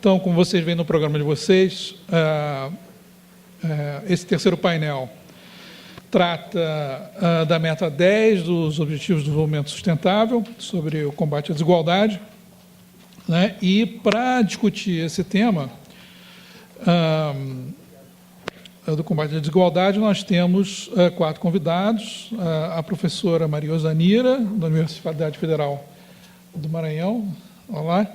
Então, como vocês veem no programa de vocês, esse terceiro painel trata da meta 10 dos Objetivos do Desenvolvimento Sustentável, sobre o combate à desigualdade, né? E, para discutir esse tema do combate à desigualdade, nós temos 4 convidados: a professora Maria Osanira, da Universidade Federal do Maranhão, olá,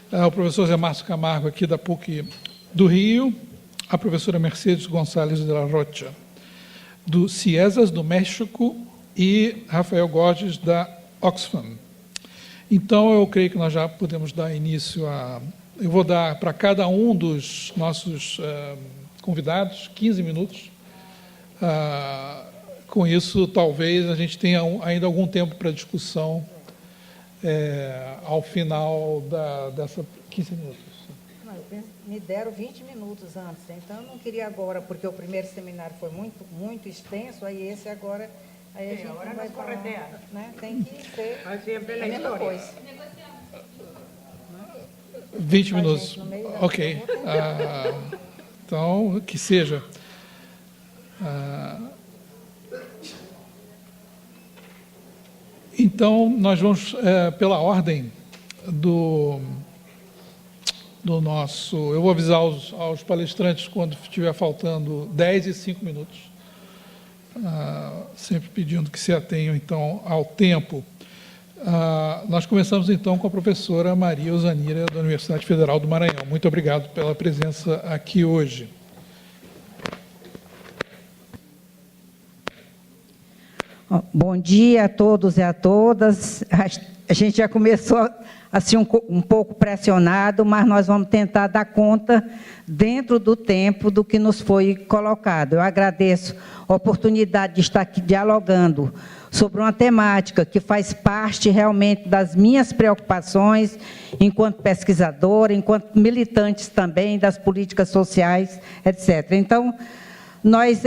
o professor Zé Márcio Camargo, aqui da PUC do Rio, a professora Mercedes Gonçalves de la Rocha, do CIESAS, do México, e Rafael Gorges, da Oxfam. Então, eu creio que nós já podemos dar início a... Eu vou dar para cada um dos nossos convidados 15 minutos. Com isso, talvez a gente tenha ainda algum tempo para discussão ao final dessa 15 minutos. Me deram 20 minutos antes, então eu não queria agora, porque o primeiro seminário foi muito extenso, aí esse agora... Aí a gente agora vai correr, né? Tem que ser sempre a mesma coisa. 20 minutos. Ok. Então, que seja. Então, nós vamos, pela ordem do nosso... Eu vou avisar aos palestrantes quando estiver faltando 10 e 5 minutos. Sempre pedindo que se atenham, então, ao tempo. Nós começamos, então, com a professora Maria Osanira, da Universidade Federal do Maranhão. Muito obrigado pela presença aqui hoje. Bom dia a todos e a todas. A gente já começou assim um pouco pressionado, mas nós vamos tentar dar conta dentro do tempo do que nos foi colocado. Eu agradeço a oportunidade de estar aqui dialogando sobre uma temática que faz parte realmente das minhas preocupações enquanto pesquisadora, enquanto militantes também das políticas sociais, etc. Então, nós,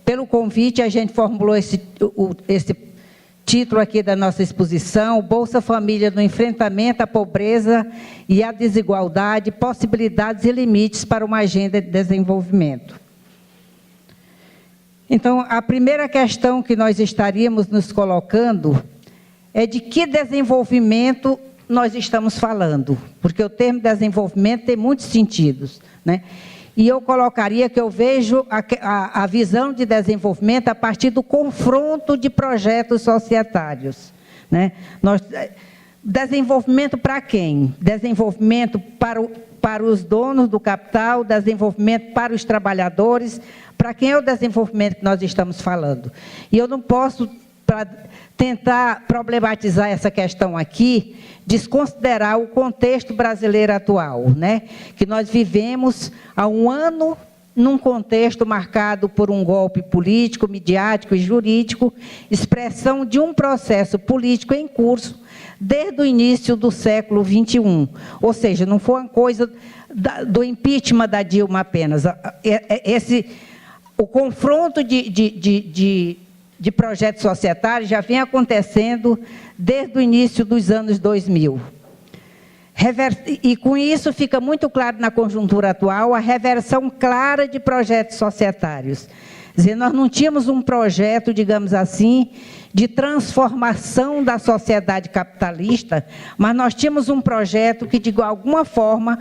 pelo convite, a gente formulou esse título aqui da nossa exposição: Bolsa Família no enfrentamento à pobreza e à desigualdade, possibilidades e limites para uma agenda de desenvolvimento. Então, a primeira questão que nós estaríamos nos colocando é de que desenvolvimento nós estamos falando, porque o termo desenvolvimento tem muitos sentidos, né? E eu colocaria que eu vejo a visão de desenvolvimento a partir do confronto de projetos societários, né? Desenvolvimento para quem? Desenvolvimento para os donos do capital, desenvolvimento para os trabalhadores. Para quem é o desenvolvimento que nós estamos falando? E eu não posso, para tentar problematizar essa questão aqui, desconsiderar o contexto brasileiro atual, né? Que nós vivemos há um ano num contexto marcado por um golpe político, midiático e jurídico, expressão de um processo político em curso desde o início do século XXI. Ou seja, não foi uma coisa do impeachment da Dilma apenas. O confronto de projetos societários já vem acontecendo desde o início dos anos 2000. E com isso fica muito claro na conjuntura atual a reversão clara de projetos societários. Quer dizer, nós não tínhamos um projeto, digamos assim, de transformação da sociedade capitalista, mas nós tínhamos um projeto que, de alguma forma,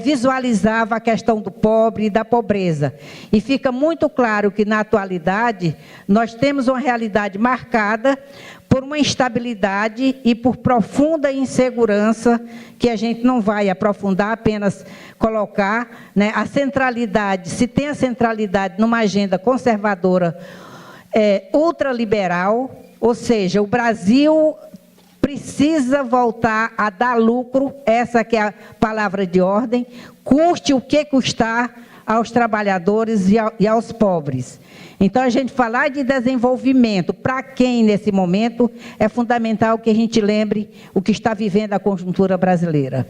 visualizava a questão do pobre e da pobreza. E fica muito claro que, na atualidade, nós temos uma realidade marcada por uma instabilidade e por profunda insegurança, que a gente não vai aprofundar, apenas colocar, né, a centralidade. Se tem a centralidade numa agenda conservadora, ultraliberal, ou seja, o Brasil precisa voltar a dar lucro, essa que é a palavra de ordem, custe o que custar aos trabalhadores e aos pobres. Então, a gente falar de desenvolvimento, para quem nesse momento, é fundamental que a gente lembre o que está vivendo a conjuntura brasileira.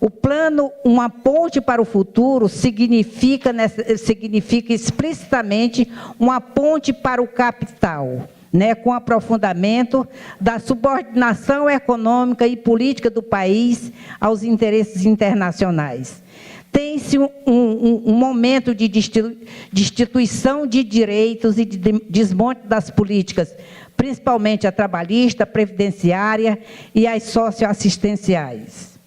O plano Uma Ponte para o Futuro significa explicitamente uma ponte para o capital, né, com aprofundamento da subordinação econômica e política do país aos interesses internacionais. Tem-se um momento de destituição de direitos e de desmonte das políticas, principalmente a trabalhista, a previdenciária e as socioassistenciais.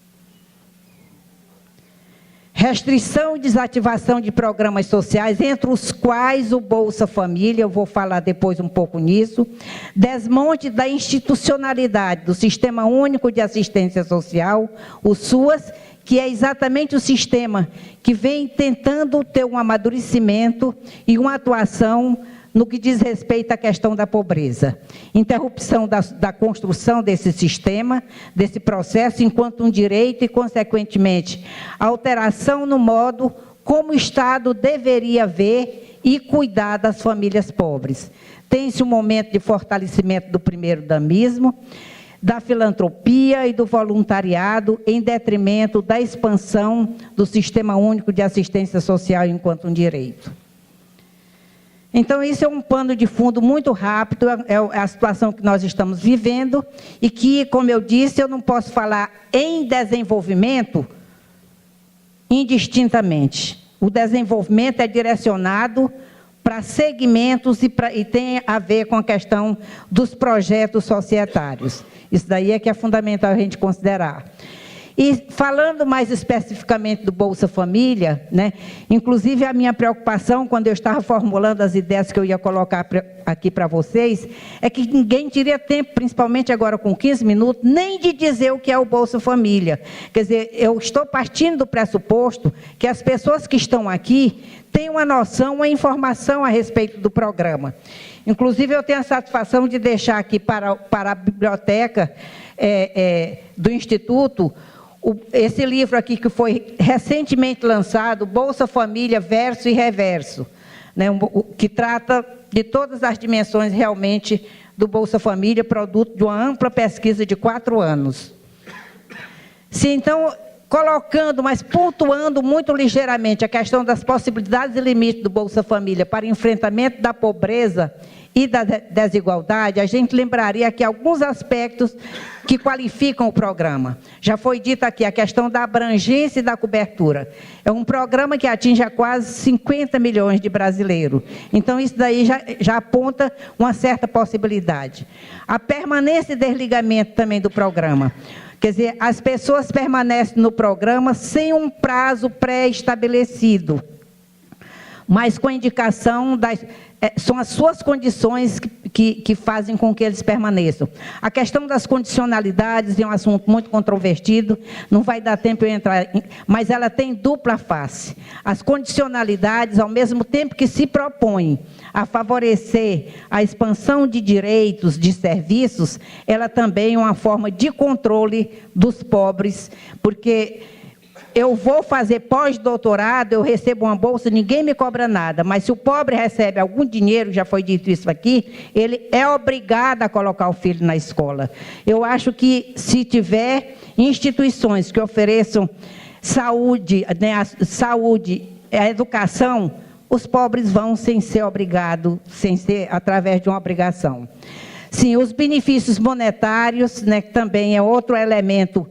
Restrição e desativação de programas sociais, entre os quais o Bolsa Família, eu vou falar depois um pouco nisso. Desmonte da institucionalidade do Sistema Único de Assistência Social, o SUAS, que é exatamente o sistema que vem tentando ter um amadurecimento e uma atuação no que diz respeito à questão da pobreza. Interrupção da construção desse sistema, desse processo, enquanto um direito e, consequentemente, alteração no modo como o Estado deveria ver e cuidar das famílias pobres. Tem-se um momento de fortalecimento do primeiro-damismo, da filantropia e do voluntariado, em detrimento da expansão do Sistema Único de Assistência Social enquanto um direito. Então, isso é um pano de fundo muito rápido, é a situação que nós estamos vivendo, e que, como eu disse, eu não posso falar em desenvolvimento indistintamente. O desenvolvimento é direcionado para segmentos e tem a ver com a questão dos projetos societários. Isso daí é que é fundamental a gente considerar. E falando mais especificamente do Bolsa Família, né, inclusive a minha preocupação, quando eu estava formulando as ideias que eu ia colocar aqui para vocês, é que ninguém teria tempo, principalmente agora com 15 minutos, nem de dizer o que é o Bolsa Família. Quer dizer, eu estou partindo do pressuposto que as pessoas que estão aqui têm uma noção, uma informação a respeito do programa. Inclusive, eu tenho a satisfação de deixar aqui para a biblioteca do Instituto esse livro aqui que foi recentemente lançado, Bolsa Família, Verso e Reverso, né, que trata de todas as dimensões realmente do Bolsa Família, produto de uma ampla pesquisa de 4 anos. Se então, colocando, mas pontuando muito ligeiramente a questão das possibilidades e limites do Bolsa Família para enfrentamento da pobreza e da desigualdade, a gente lembraria aqui alguns aspectos que qualificam o programa. Já foi dito aqui a questão da abrangência e da cobertura. É um programa que atinge a quase 50 milhões de brasileiros. Então, isso daí já aponta uma certa possibilidade. A permanência e desligamento também do programa. Quer dizer, as pessoas permanecem no programa sem um prazo pré-estabelecido, mas com a indicação são as suas condições que fazem com que eles permaneçam. A questão das condicionalidades é um assunto muito controvertido, não vai dar tempo eu entrar, mas ela tem dupla face. As condicionalidades, ao mesmo tempo que se propõem a favorecer a expansão de direitos, de serviços, ela também é uma forma de controle dos pobres, porque eu vou fazer pós-doutorado, eu recebo uma bolsa, ninguém me cobra nada, mas se o pobre recebe algum dinheiro, já foi dito isso aqui, ele é obrigado a colocar o filho na escola. Eu acho que se tiver instituições que ofereçam saúde, né, a educação, os pobres vão sem ser obrigados, sem ser através de uma obrigação. Sim, os benefícios monetários, né, que também é outro elemento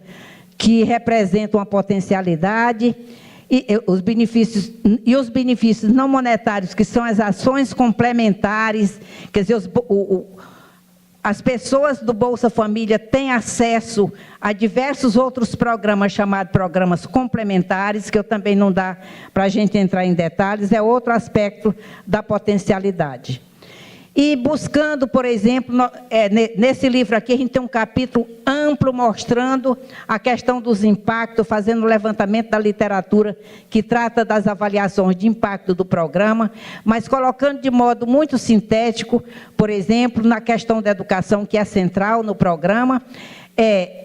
que representam uma potencialidade, e os benefícios não monetários, que são as ações complementares, quer dizer, as pessoas do Bolsa Família têm acesso a diversos outros programas, chamados programas complementares, que eu também não dá para a gente entrar em detalhes, é outro aspecto da potencialidade. E buscando, por exemplo, nesse livro aqui, a gente tem um capítulo amplo mostrando a questão dos impactos, fazendo o levantamento da literatura que trata das avaliações de impacto do programa, mas colocando de modo muito sintético, por exemplo, na questão da educação, que é central no programa,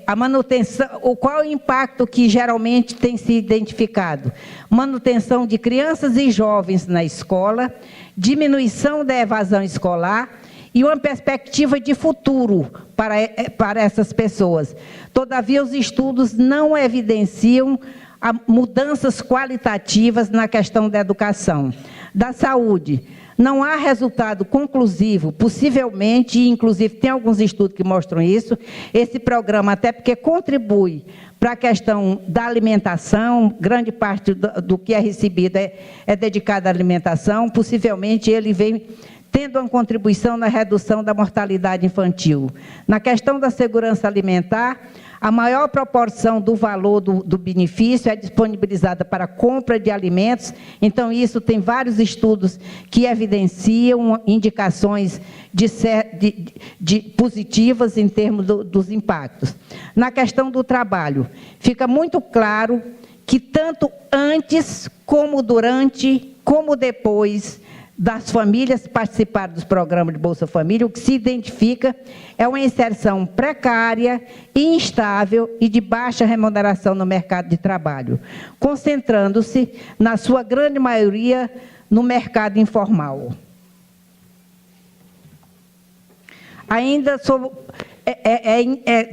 a manutenção, qual é o impacto que geralmente tem se identificado? Manutenção de crianças e jovens na escola, diminuição da evasão escolar e uma perspectiva de futuro para essas pessoas. Todavia, os estudos não evidenciam mudanças qualitativas na questão da educação, da saúde, não há resultado conclusivo, possivelmente, e inclusive tem alguns estudos que mostram isso, esse programa, até porque contribui para a questão da alimentação, grande parte do que é recebido é dedicado à alimentação, possivelmente ele vem tendo uma contribuição na redução da mortalidade infantil. Na questão da segurança alimentar, a maior proporção do valor do benefício é disponibilizada para a compra de alimentos, então isso tem vários estudos que evidenciam indicações de positivas em termos dos impactos. Na questão do trabalho, fica muito claro que tanto antes, como durante, como depois das famílias participarem dos programas de Bolsa Família, o que se identifica é uma inserção precária, instável e de baixa remuneração no mercado de trabalho, concentrando-se, na sua grande maioria, no mercado informal. Ainda sobre,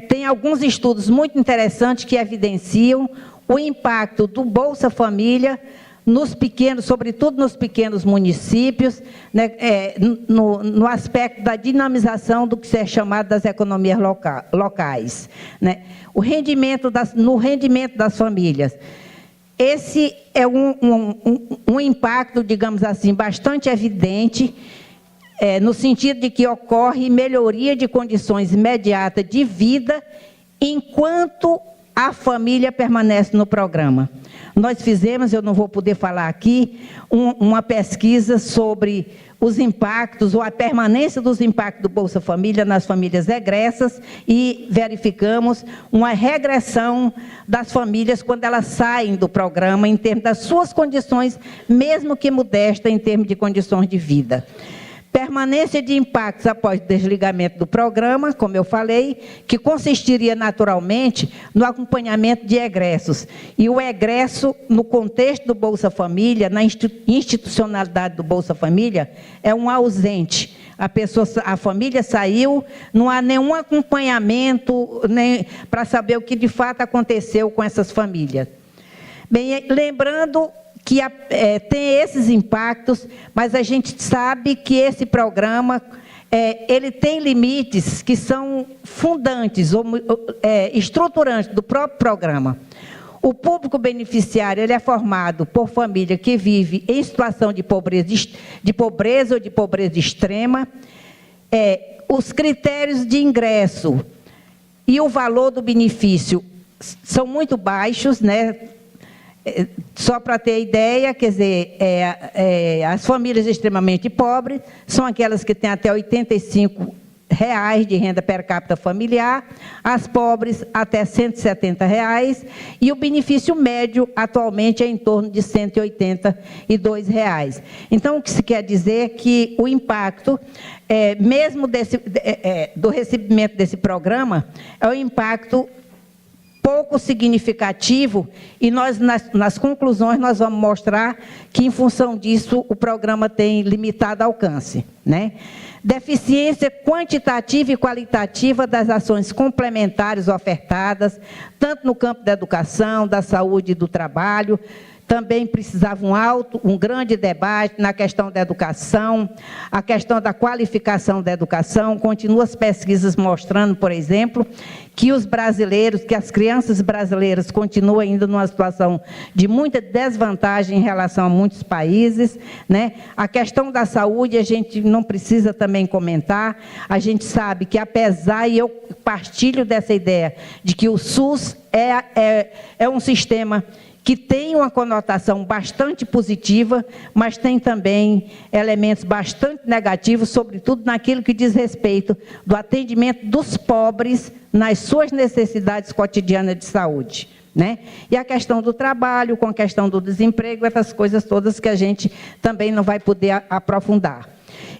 tem alguns estudos muito interessantes que evidenciam o impacto do Bolsa Família nos pequenos, sobretudo nos pequenos municípios, né, no aspecto da dinamização do que é chamado das economias locais, né? No rendimento das famílias. Esse é um impacto, digamos assim, bastante evidente, no sentido de que ocorre melhoria de condições imediatas de vida enquanto a família permanece no programa. Nós fizemos, eu não vou poder falar aqui, uma pesquisa sobre os impactos, ou a permanência dos impactos do Bolsa Família nas famílias egressas, e verificamos uma regressão das famílias quando elas saem do programa, em termos das suas condições, mesmo que modesta, em termos de condições de vida. Permanência de impactos após o desligamento do programa, como eu falei, que consistiria naturalmente no acompanhamento de egressos. E o egresso, no contexto do Bolsa Família, na institucionalidade do Bolsa Família, é um ausente. A família saiu, não há nenhum acompanhamento para saber o que de fato aconteceu com essas famílias. Bem, lembrando que tem esses impactos, mas a gente sabe que esse programa, ele tem limites que são fundantes, ou estruturantes do próprio programa. O público beneficiário, ele é formado por família que vive em situação de pobreza ou de pobreza extrema. Os critérios de ingresso e o valor do benefício são muito baixos, né? Só para ter ideia, quer dizer, as famílias extremamente pobres são aquelas que têm até R$ 85 de renda per capita familiar, as pobres até R$ 170, e o benefício médio atualmente é em torno de R$ 182. Então, o que se quer dizer é que o impacto, mesmo do recebimento desse programa, é um impacto pouco significativo, e nós, nas conclusões, nós vamos mostrar que, em função disso, o programa tem limitado alcance, né? Deficiência quantitativa e qualitativa das ações complementares ofertadas, tanto no campo da educação, da saúde e do trabalho. Também precisava um grande debate na questão da educação, a questão da qualificação da educação. Continuam as pesquisas mostrando, por exemplo, que as crianças brasileiras continuam ainda numa situação de muita desvantagem em relação a muitos países, né? A questão da saúde, a gente não precisa também comentar. A gente sabe que, apesar, e eu partilho dessa ideia, de que o SUS é um sistema que tem uma conotação bastante positiva, mas tem também elementos bastante negativos, sobretudo naquilo que diz respeito do atendimento dos pobres nas suas necessidades cotidianas de saúde, né? E a questão do trabalho, com a questão do desemprego, essas coisas todas que a gente também não vai poder aprofundar.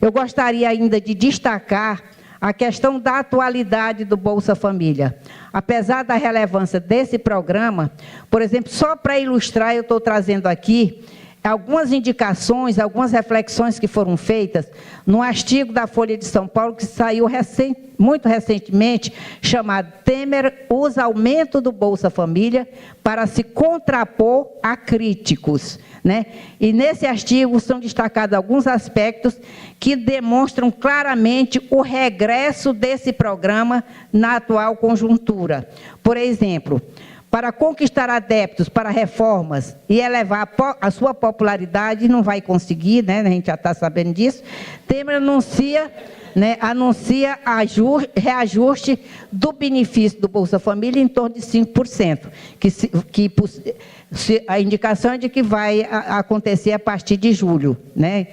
Eu gostaria ainda de destacar a questão da atualidade do Bolsa Família. Apesar da relevância desse programa, por exemplo, só para ilustrar, eu estou trazendo aqui algumas indicações, algumas reflexões que foram feitas num artigo da Folha de São Paulo, que saiu muito recentemente, chamado "Temer usa aumento do Bolsa Família para se contrapor a críticos", né? E nesse artigo são destacados alguns aspectos que demonstram claramente o regresso desse programa na atual conjuntura. Por exemplo, para conquistar adeptos para reformas e elevar a sua popularidade, não vai conseguir, né? A gente já está sabendo disso. Temer anuncia reajuste do benefício do Bolsa Família em torno de 5%, a indicação é de que vai acontecer a partir de julho, né?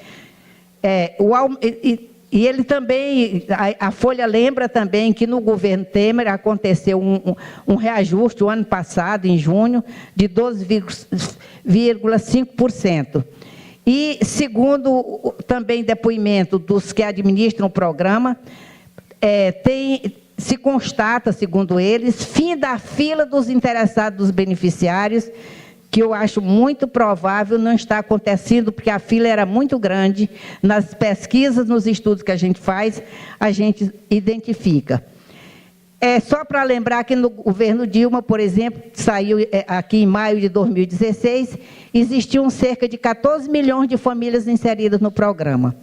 E ele também, a Folha lembra também que no governo Temer aconteceu um reajuste o ano passado, em junho, de 12,5%. E, segundo também depoimento dos que administram o programa, se constata, segundo eles, fim da fila dos interessados dos beneficiários, que eu acho muito provável não está acontecendo, porque a fila era muito grande. Nas pesquisas, nos estudos que a gente faz, a gente identifica. Só para lembrar que no governo Dilma, por exemplo, saiu aqui em maio de 2016, existiam cerca de 14 milhões de famílias inseridas no programa.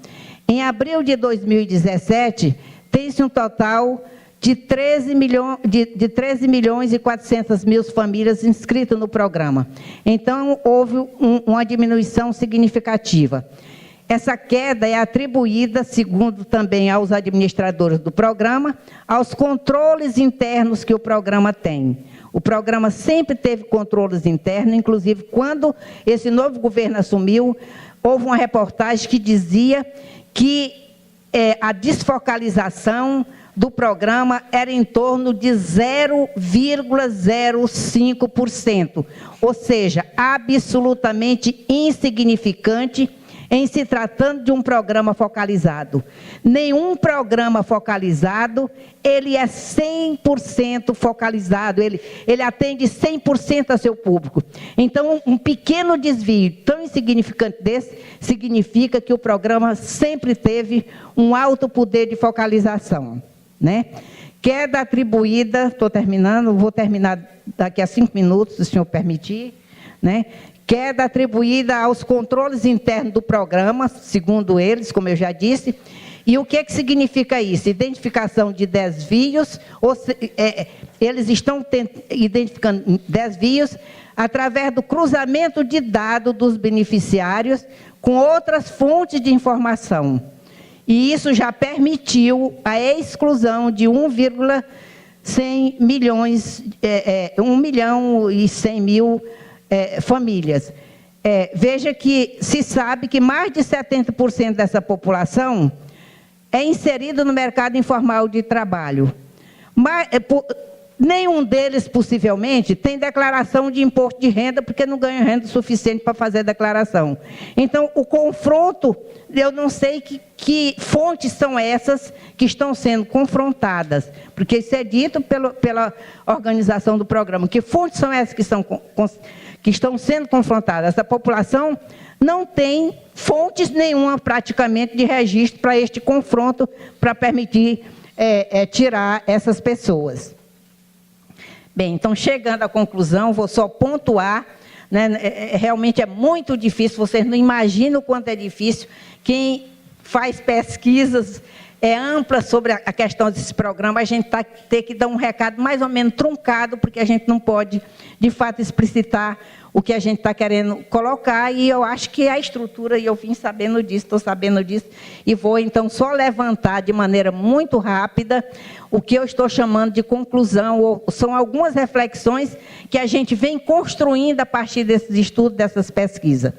Em abril de 2017, tem-se um total de 13 milhões e 400 mil famílias inscritas no programa. Então, houve uma diminuição significativa. Essa queda é atribuída, segundo também aos administradores do programa, aos controles internos que o programa tem. O programa sempre teve controles internos, inclusive quando esse novo governo assumiu, houve uma reportagem que dizia que a desfocalização do programa era em torno de 0,05%, ou seja, absolutamente insignificante em se tratando de um programa focalizado. Nenhum programa focalizado, ele é 100% focalizado, ele atende 100% a seu público. Então, um pequeno desvio tão insignificante desse, significa que o programa sempre teve um alto poder de focalização, né? Queda atribuída, estou terminando, vou terminar daqui a 5 minutos, se o senhor permitir, né? Queda atribuída aos controles internos do programa, segundo eles, como eu já disse. E o que significa isso? Identificação de desvios, eles estão identificando desvios através do cruzamento de dados dos beneficiários com outras fontes de informação. E isso já permitiu a exclusão de 1 milhão e 100 mil famílias. Veja que se sabe que mais de 70% dessa população é inserida no mercado informal de trabalho. Mas, nenhum deles, possivelmente, tem declaração de imposto de renda, porque não ganha renda suficiente para fazer a declaração. Então, o confronto, eu não sei que fontes são essas que estão sendo confrontadas, porque isso é dito pela organização do programa. Que fontes são essas que estão sendo confrontadas? Essa população não tem fontes nenhuma, praticamente, de registro para este confronto, para permitir tirar essas pessoas. Bem, então, chegando à conclusão, vou só pontuar, né, realmente é muito difícil, vocês não imaginam o quanto é difícil. Quem faz pesquisas amplas sobre a questão desse programa, a gente tem que dar um recado mais ou menos truncado, porque a gente não pode, de fato, explicitar o que a gente está querendo colocar, e eu acho que a estrutura, e eu vim sabendo disso, estou sabendo disso, e vou, então, só levantar de maneira muito rápida o que eu estou chamando de conclusão, ou são algumas reflexões que a gente vem construindo a partir desses estudos, dessas pesquisas.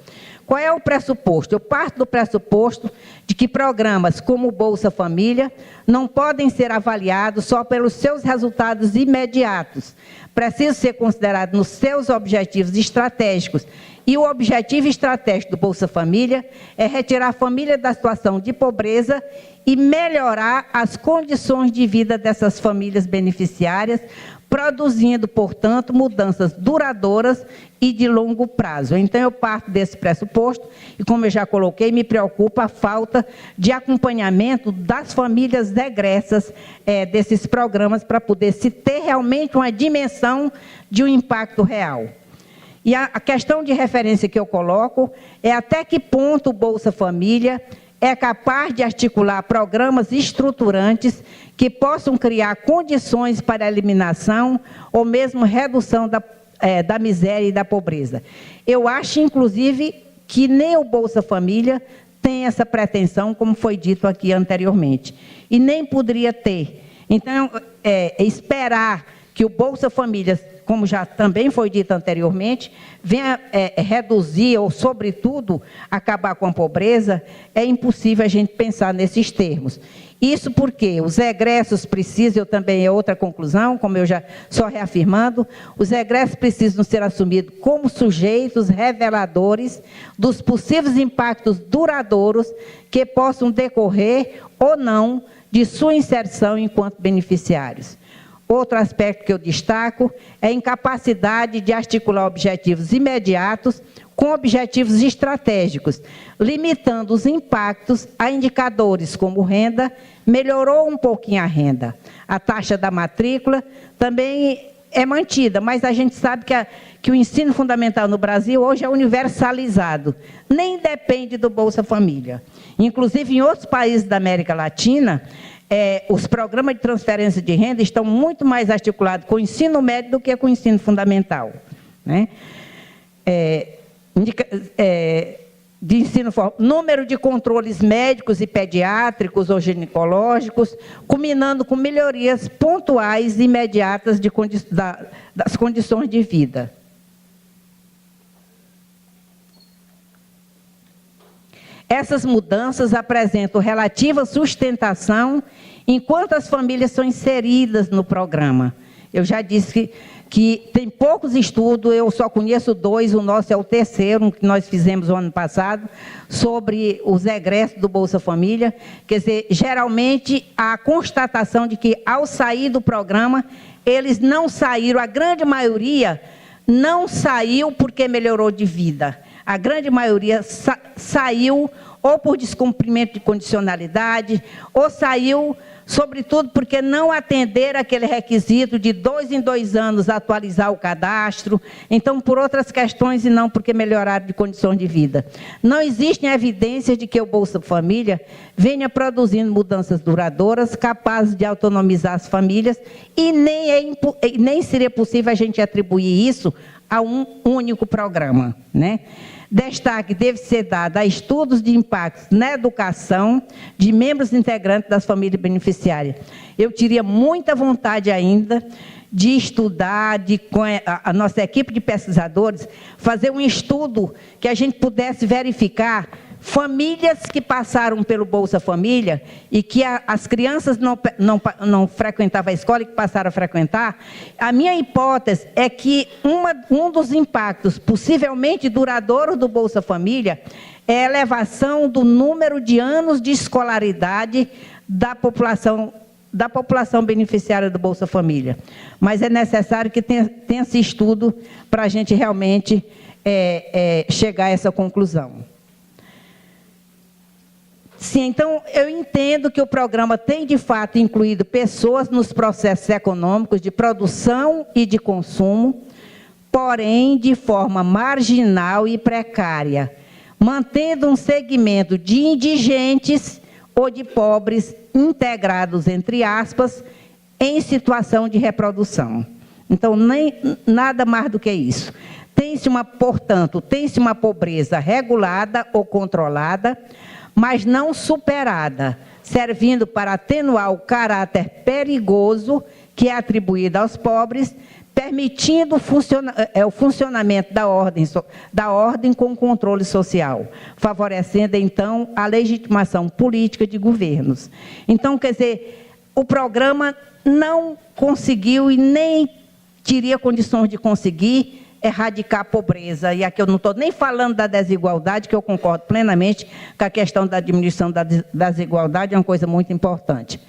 Qual é o pressuposto? Eu parto do pressuposto de que programas como o Bolsa Família não podem ser avaliados só pelos seus resultados imediatos. Precisa ser considerado nos seus objetivos estratégicos. E o objetivo estratégico do Bolsa Família é retirar a família da situação de pobreza e melhorar as condições de vida dessas famílias beneficiárias, produzindo, portanto, mudanças duradouras e de longo prazo. Então, eu parto desse pressuposto e, como eu já coloquei, me preocupa a falta de acompanhamento das famílias regressas desses programas para poder se ter realmente uma dimensão de um impacto real. E a questão de referência que eu coloco é até que ponto o Bolsa Família é capaz de articular programas estruturantes que possam criar condições para a eliminação ou mesmo redução da miséria e da pobreza. Eu acho, inclusive, que nem o Bolsa Família tem essa pretensão, como foi dito aqui anteriormente, e nem poderia ter. Então, esperar que o Bolsa Família, como já também foi dito anteriormente, venha reduzir ou, sobretudo, acabar com a pobreza, é impossível a gente pensar nesses termos. Isso porque os egressos precisam, também é outra conclusão, como eu já só reafirmando, os egressos precisam ser assumidos como sujeitos reveladores dos possíveis impactos duradouros que possam decorrer ou não de sua inserção enquanto beneficiários. Outro aspecto que eu destaco é a incapacidade de articular objetivos imediatos com objetivos estratégicos, limitando os impactos a indicadores como renda. Melhorou um pouquinho a renda. A taxa da matrícula também é mantida, mas a gente sabe que o ensino fundamental no Brasil hoje é universalizado, nem depende do Bolsa Família. Inclusive, em outros países da América Latina, os programas de transferência de renda estão muito mais articulados com o ensino médio do que com o ensino fundamental, né? De ensino formal, número de controles médicos e pediátricos ou ginecológicos, culminando com melhorias pontuais e imediatas das condições de vida. Essas mudanças apresentam relativa sustentação enquanto as famílias são inseridas no programa. Eu já disse que tem poucos estudos, eu só conheço 2, o nosso é o terceiro, um que nós fizemos o ano passado, sobre os egressos do Bolsa Família. Quer dizer, geralmente a constatação de que ao sair do programa, eles não saíram, a grande maioria não saiu porque melhorou de vida. A grande maioria saiu ou por descumprimento de condicionalidade, ou saiu, sobretudo, porque não atenderam aquele requisito de 2 em 2 anos atualizar o cadastro. Então, por outras questões e não porque melhoraram de condições de vida. Não existem evidências de que o Bolsa Família venha produzindo mudanças duradouras, capazes de autonomizar as famílias, e nem seria possível a gente atribuir isso a um único programa, né? Destaque deve ser dado a estudos de impactos na educação de membros integrantes das famílias beneficiárias. Eu teria muita vontade ainda de estudar, com a nossa equipe de pesquisadores, fazer um estudo que a gente pudesse verificar famílias que passaram pelo Bolsa Família e que as crianças não frequentavam a escola e que passaram a frequentar. A minha hipótese é que um dos impactos possivelmente duradouros do Bolsa Família é a elevação do número de anos de escolaridade da população beneficiária do Bolsa Família. Mas é necessário que tenha esse estudo para a gente realmente chegar a essa conclusão. Sim, então, eu entendo que o programa tem, de fato, incluído pessoas nos processos econômicos de produção e de consumo, porém, de forma marginal e precária, mantendo um segmento de indigentes ou de pobres integrados, entre aspas, em situação de reprodução. Então, nada mais do que isso. Portanto, tem-se uma pobreza regulada ou controlada, mas não superada, servindo para atenuar o caráter perigoso que é atribuído aos pobres, permitindo o funcionamento da ordem com controle social, favorecendo, então, a legitimação política de governos. Então, quer dizer, o programa não conseguiu e nem teria condições de conseguir erradicar a pobreza. E aqui eu não estou nem falando da desigualdade, que eu concordo plenamente com a questão da diminuição da desigualdade, é uma coisa muito importante,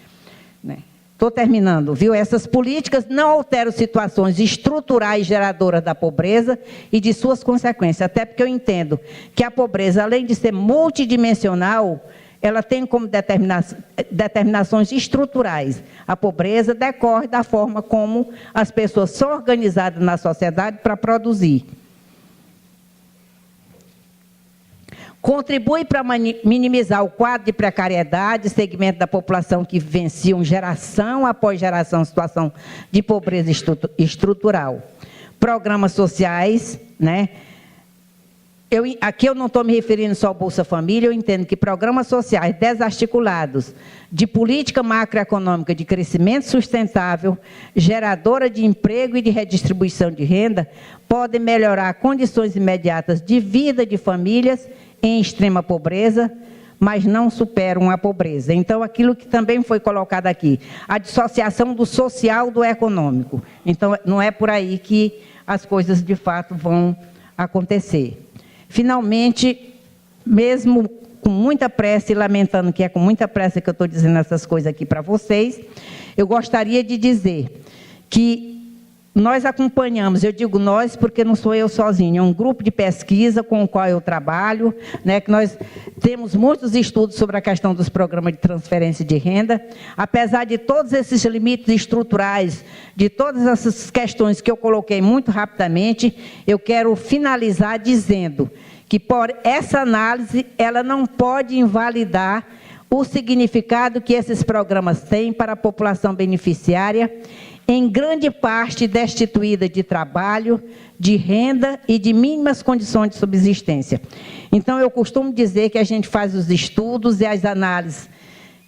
né? Estou terminando, viu? Essas políticas não alteram situações estruturais geradoras da pobreza e de suas consequências, até porque eu entendo que a pobreza, além de ser multidimensional, ela tem como determinações estruturais. A pobreza decorre da forma como as pessoas são organizadas na sociedade para produzir. contribui para minimizar o quadro de precariedade, segmento da população que vivenciam geração após geração situação de pobreza estrutural. Programas sociais, né? Aqui eu não estou me referindo só ao Bolsa Família, eu entendo que programas sociais desarticulados de política macroeconômica de crescimento sustentável, geradora de emprego e de redistribuição de renda, podem melhorar condições imediatas de vida de famílias em extrema pobreza, mas não superam a pobreza. Então, aquilo que também foi colocado aqui, a dissociação do social do econômico. Então, não é por aí que as coisas de fato vão acontecer. Finalmente, mesmo com muita pressa e lamentando que é com muita pressa que eu estou dizendo essas coisas aqui para vocês, eu gostaria de dizer que nós acompanhamos, eu digo nós porque não sou eu sozinha, é um grupo de pesquisa com o qual eu trabalho, né, que nós temos muitos estudos sobre a questão dos programas de transferência de renda. Apesar de todos esses limites estruturais, de todas essas questões que eu coloquei muito rapidamente, eu quero finalizar dizendo que por essa análise, ela não pode invalidar o significado que esses programas têm para a população beneficiária, em grande parte destituída de trabalho, de renda e de mínimas condições de subsistência. Então, eu costumo dizer que a gente faz os estudos e as análises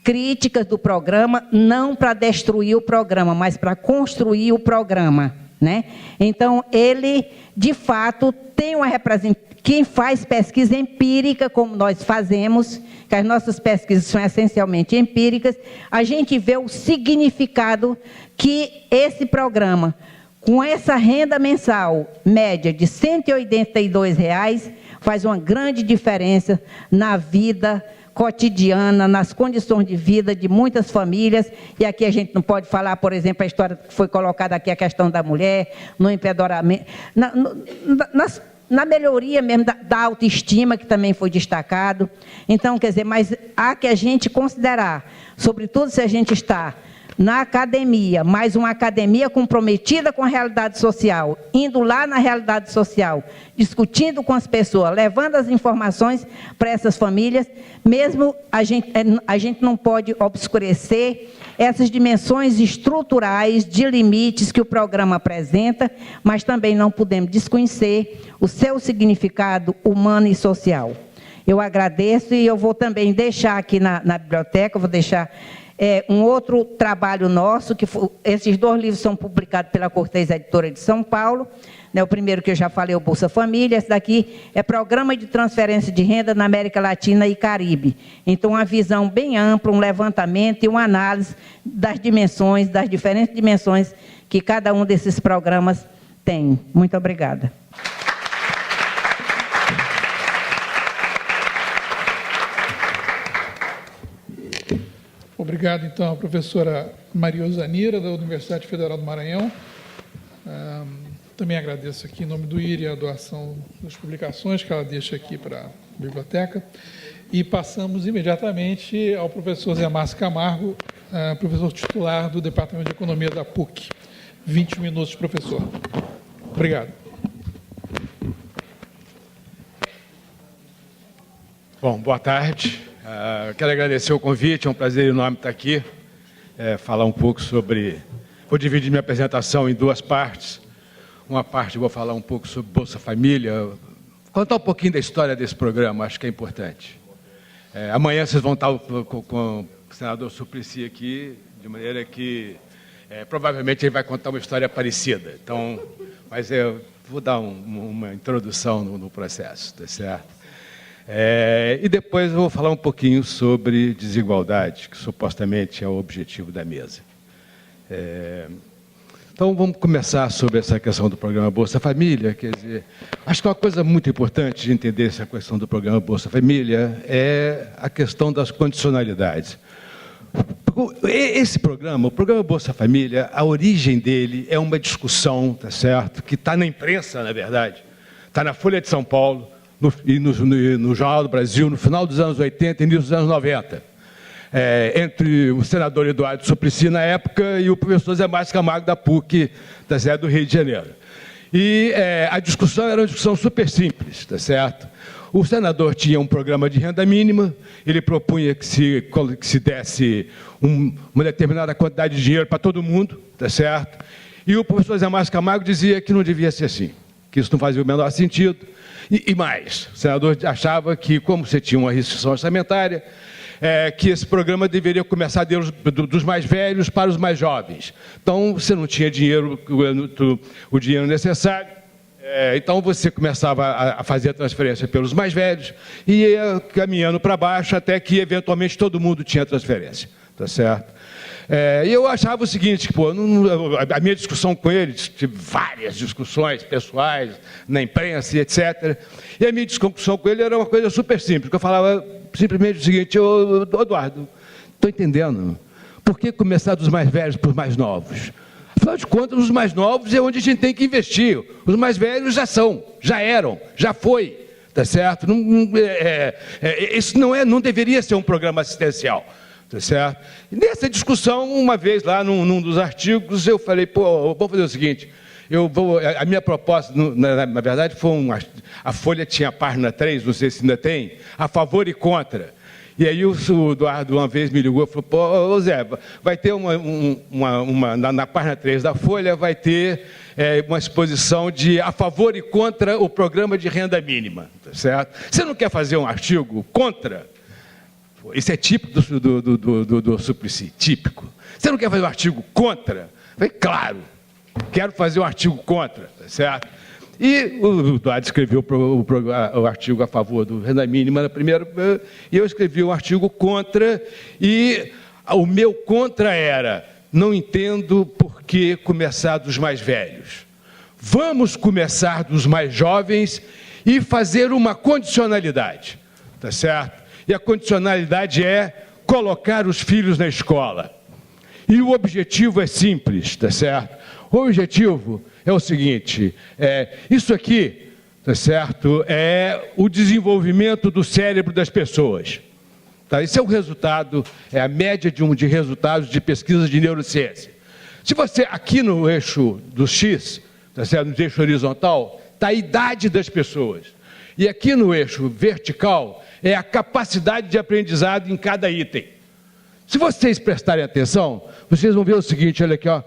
críticas do programa, não para destruir o programa, mas para construir o programa, né? Então, ele, de fato, tem uma representação. Quem faz pesquisa empírica, como nós fazemos, que as nossas pesquisas são essencialmente empíricas, a gente vê o significado que esse programa, com essa renda mensal média de R$ 182,00, faz uma grande diferença na vida cotidiana, nas condições de vida de muitas famílias. E aqui a gente não pode falar, por exemplo, a história que foi colocada aqui, a questão da mulher, no empedoramento, na melhoria mesmo da autoestima, que também foi destacado. Então, quer dizer, mas há que a gente considerar, sobretudo se a gente está na academia, mas uma academia comprometida com a realidade social, indo lá na realidade social, discutindo com as pessoas, levando as informações para essas famílias, mesmo a gente não pode obscurecer essas dimensões estruturais de limites que o programa apresenta, mas também não podemos desconhecer o seu significado humano e social. Eu agradeço e eu vou também deixar aqui na biblioteca, eu vou deixar um outro trabalho nosso, que esses 2 livros são publicados pela Cortez Editora de São Paulo, né, o primeiro que eu já falei, o Bolsa Família, esse daqui é Programa de Transferência de Renda na América Latina e Caribe. Então, uma visão bem ampla, um levantamento e uma análise das dimensões, das diferentes dimensões que cada um desses programas tem. Muito obrigada. Obrigado, então, à professora Maria Osanira, da Universidade Federal do Maranhão. Também agradeço aqui, em nome do IRE, a doação das publicações que ela deixa aqui para a biblioteca. E passamos imediatamente ao professor Zé Márcio Camargo, professor titular do Departamento de Economia da PUC. 20 minutos, professor. Obrigado. Bom, boa tarde. Quero agradecer o convite, é um prazer enorme estar aqui, falar um pouco sobre... Vou dividir minha apresentação em 2 partes. Uma parte eu vou falar um pouco sobre Bolsa Família, contar um pouquinho da história desse programa, acho que é importante. Amanhã vocês vão estar com o senador Suplicy aqui, de maneira que provavelmente ele vai contar uma história parecida. Então, mas eu vou dar uma introdução no processo, tá certo? E depois eu vou falar um pouquinho sobre desigualdade, que supostamente é o objetivo da mesa. Então, vamos começar sobre essa questão do programa Bolsa Família. Quer dizer, acho que uma coisa muito importante de entender essa questão do programa Bolsa Família é a questão das condicionalidades. Esse programa, o programa Bolsa Família, a origem dele é uma discussão, tá certo, que está na imprensa, na verdade, está na Folha de São Paulo, no Jornal do Brasil, no final dos anos 80 e início dos anos 90, entre o senador Eduardo Suplicy, na época, e o professor Zé Márcio Camargo, da PUC, do Rio de Janeiro. E a discussão era uma discussão super simples, tá certo? o senador tinha um programa de renda mínima, ele propunha que se desse uma determinada quantidade de dinheiro para todo mundo, tá certo? E o professor Zé Márcio Camargo dizia que não devia ser assim, que isso não fazia o menor sentido. E mais, o senador achava que, como você tinha uma restrição orçamentária, que esse programa deveria começar dos mais velhos para os mais jovens. Então, você não tinha dinheiro, o dinheiro necessário, então você começava a fazer a transferência pelos mais velhos e ia caminhando para baixo até que, eventualmente, todo mundo tinha transferência. Tá certo? E eu achava o seguinte, a minha discussão com ele, tive várias discussões pessoais, na imprensa, etc. E a minha discussão com ele era uma coisa super simples, que eu falava simplesmente o seguinte: Eduardo, estou entendendo. Por que começar dos mais velhos para os mais novos? Afinal de contas, os mais novos é onde a gente tem que investir. Os mais velhos já eram, já foi. Tá certo? Isso não deveria ser um programa assistencial. Tá certo? E nessa discussão, uma vez lá num dos artigos, eu falei, vamos fazer o seguinte, a minha proposta, na verdade, foi a Folha tinha a página 3, não sei se ainda tem, a favor e contra. E aí o Eduardo uma vez me ligou e falou, Zé, vai ter na página 3 da Folha, vai ter uma exposição de a favor e contra o programa de renda mínima. Tá certo? Você não quer fazer um artigo contra? Isso é típico do Suplicy, típico. Você não quer fazer um artigo contra? Eu falei, claro, quero fazer um artigo contra, tá certo? E o Eduardo escreveu o artigo a favor do renda mínima na primeira, e eu escrevi um artigo contra, e o meu contra era, não entendo por que começar dos mais velhos. Vamos começar dos mais jovens e fazer uma condicionalidade, tá certo? E a condicionalidade é colocar os filhos na escola. E o objetivo é simples, tá certo? O objetivo é o seguinte, isso aqui, tá certo, é o desenvolvimento do cérebro das pessoas. Tá? Esse é o resultado, é a média de resultados de pesquisas de neurociência. Se você, aqui no eixo do X, tá certo, no eixo horizontal, está a idade das pessoas. E aqui no eixo vertical, é a capacidade de aprendizado em cada item. Se vocês prestarem atenção, vocês vão ver o seguinte, olha aqui, ó,